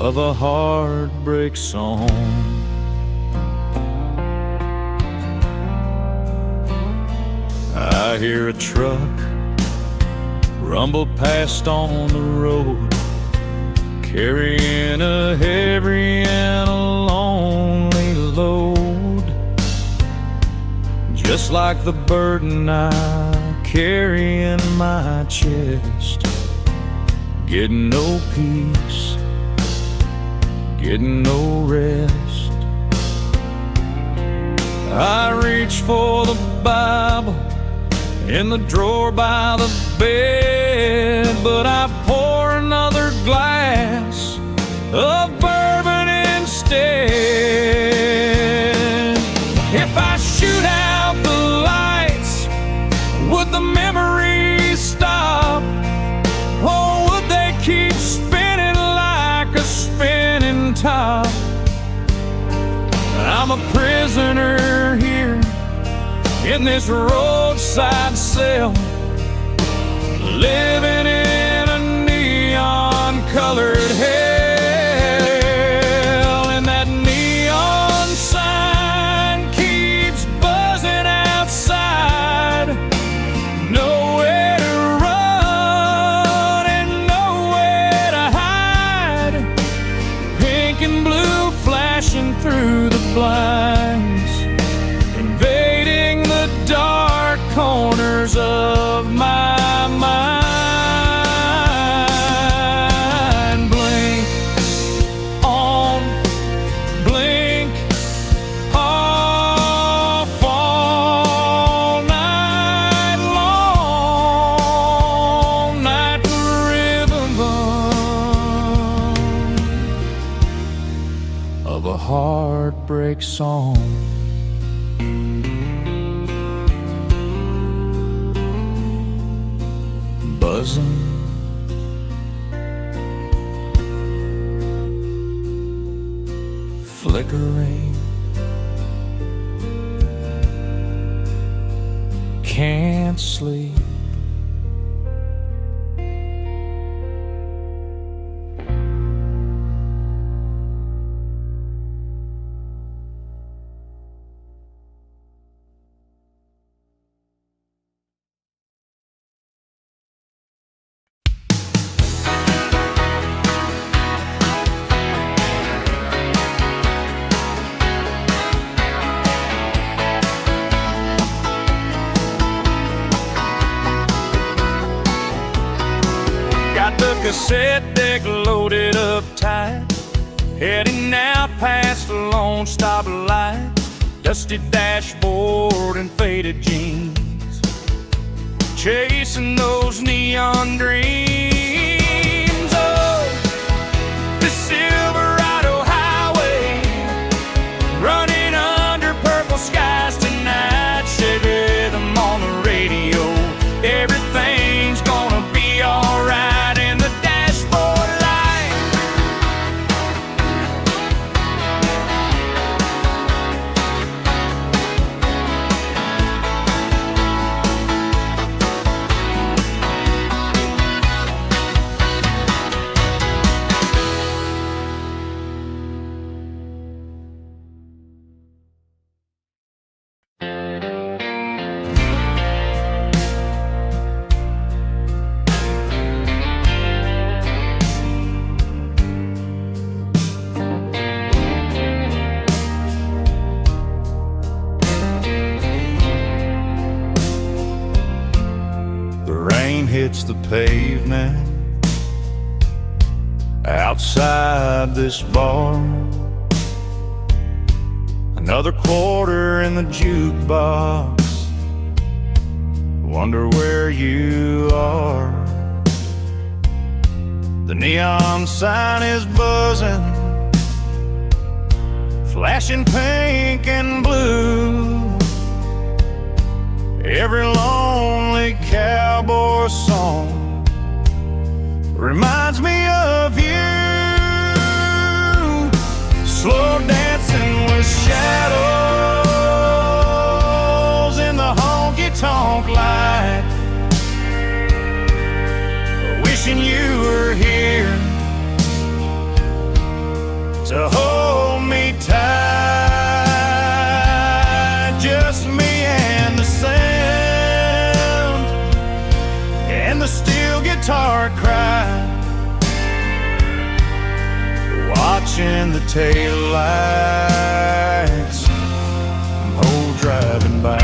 of a heartbreak song. I hear a truck rumble past on the road, carrying a heavy and a lonely load. Just just like the burden I carry in my chest. Getting no peace, getting no rest. I reach for the Bible in the drawer by the bed, but I pour another glass of bourbon instead. If I shoot out the lights, would the memories stop? Or would they keep spinning like a spinning top? I'm a prisoner here in this roadside cell, living in a neon-colored hell. And that neon sign keeps buzzing outside. Nowhere to run and nowhere to hide. Pink and blue flashing through the blinds, invading the dark corners of my mind. Blink on, blink off all night long, night rhythm of a heartbreak song. Buzzing, flickering, can't sleep. Got the cassette deck loaded up tight, heading out past the Lone Stop light. Dusty dashboard and faded jeans, chasing those neon dreams. Oh, the Silverado highway, running under purple skies tonight. Shake rhythm on the radio, everything's gonna be alright. Hits the pavement outside this bar. Another quarter in the jukebox, wonder where you are. The neon sign is buzzing, flashing pink and blue. Every lonely cowboy song reminds me of you. Slow dancing with shadows in the honky-tonk light, wishing you were here to hold me tight. Just me and the sound and the steel guitar cry, watching the taillights, oh, driving by.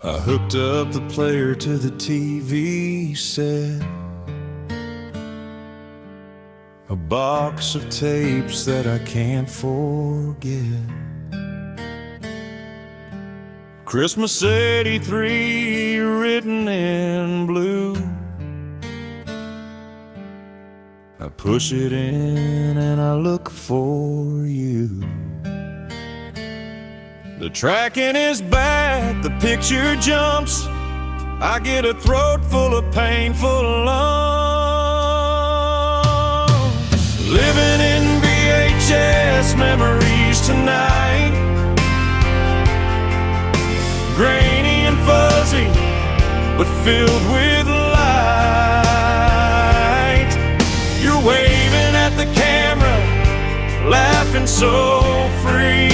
I hooked up the player to the TV set, a box of tapes that I can't forget. Christmas '83 written in blue. I push it in and I look for you. The tracking is bad, the picture jumps. I get a throat full of painful lumps. Living in VHS memories tonight, grainy and fuzzy, but filled with light. You're waving at the camera, laughing so free.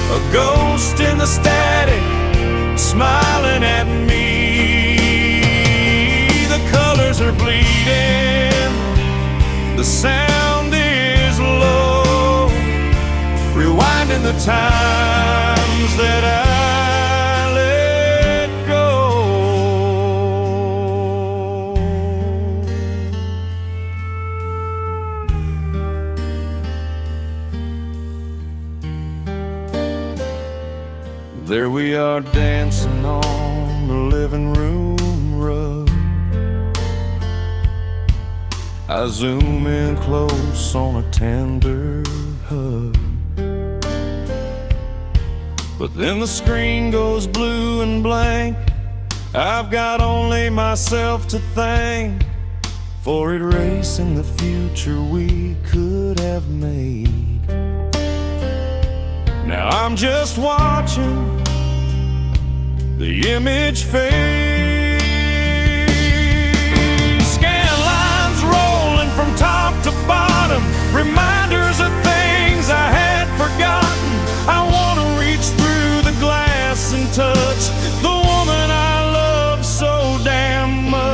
A ghost in the static, smiling at me. The colors are bleeding, the sound is low, rewinding the times that I let go. There we are dancing on the living room rug. I zoom in close on a tender hug, but then the screen goes blue and blank. I've got only myself to thank for erasing the future we could have made. Now I'm just watching the image fade. Scan lines rolling from top to bottom, reminders of things I had forgotten. I want to reach through the glass and touch the woman I love so damn much.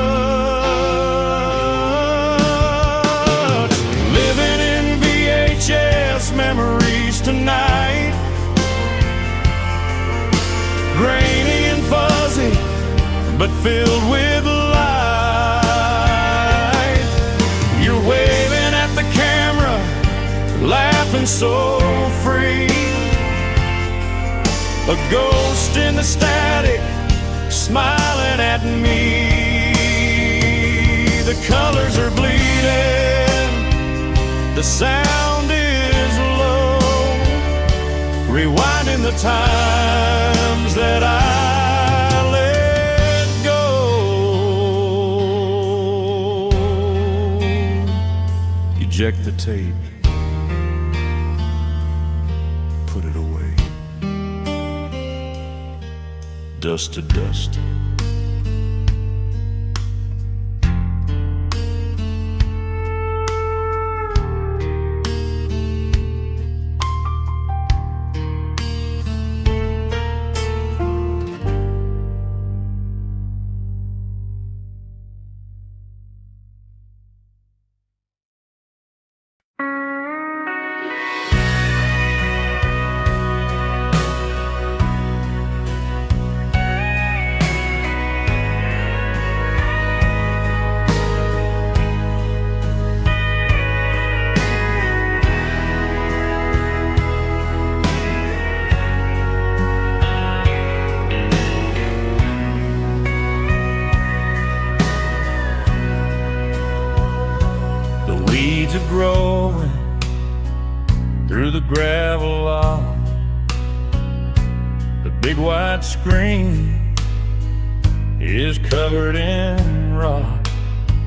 Living in VHS memories tonight, grainy and fuzzy, but filled with light. You're waving at the camera, laughing so free. A ghost in the static, smiling at me. The colors are bleeding, the sound is low, rewinding the times that I let go. Eject the tape, put it away. Dust to dust. Weeds are growing through the gravel lot. The big white screen is covered in rock.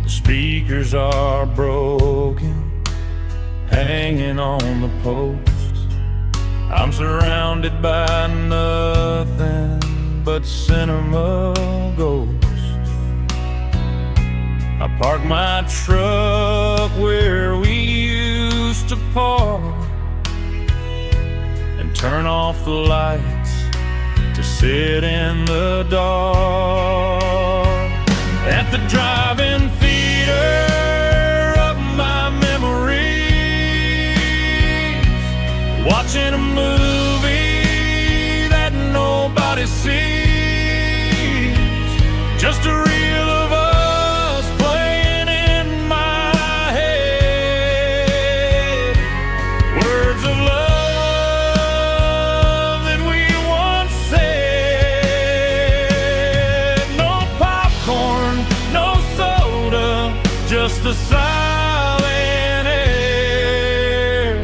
The speakers are broken, hanging on the posts. I'm surrounded by nothing but cinema ghosts. I park my truck where we used to park and turn off the lights to sit in the dark at the drive-in theater of my memories, watching a movie that nobody saw. just the silent air,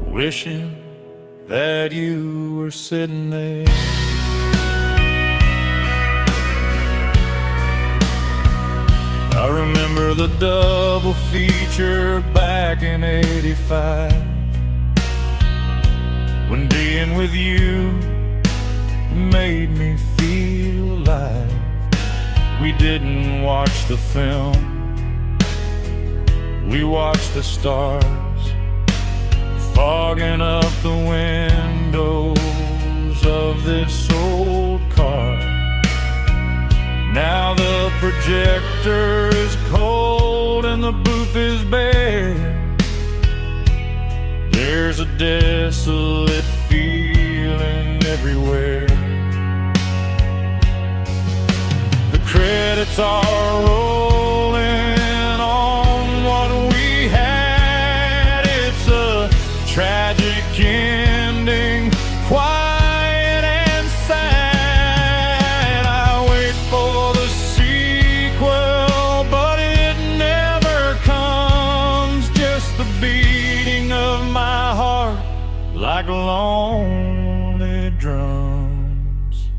wishing that you were sitting there. I remember the double feature back in '85, when being with you made me feel alive. We didn't watch the film, we watched the stars fogging up the windows of this old car. Now the projector is cold and the booth is bare. There's a desolate feeling everywhere. The credits are rolling on what we had. It's a tragic ending, quiet and sad. I wait for the sequel, but it never comes. Just the beating of my heart like lonely drums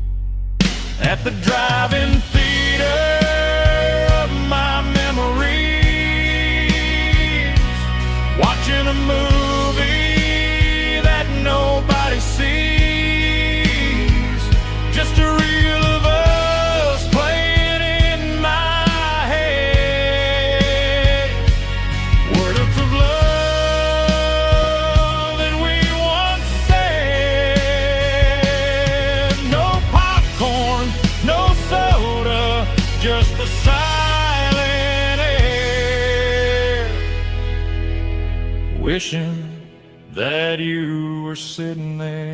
at the drive-in theater of my memories, watching a movie that nobody sees, just a reel of us playing in my head, words of love that we once said. No popcorn, no soda, just the silent air, wishing that you were sitting there.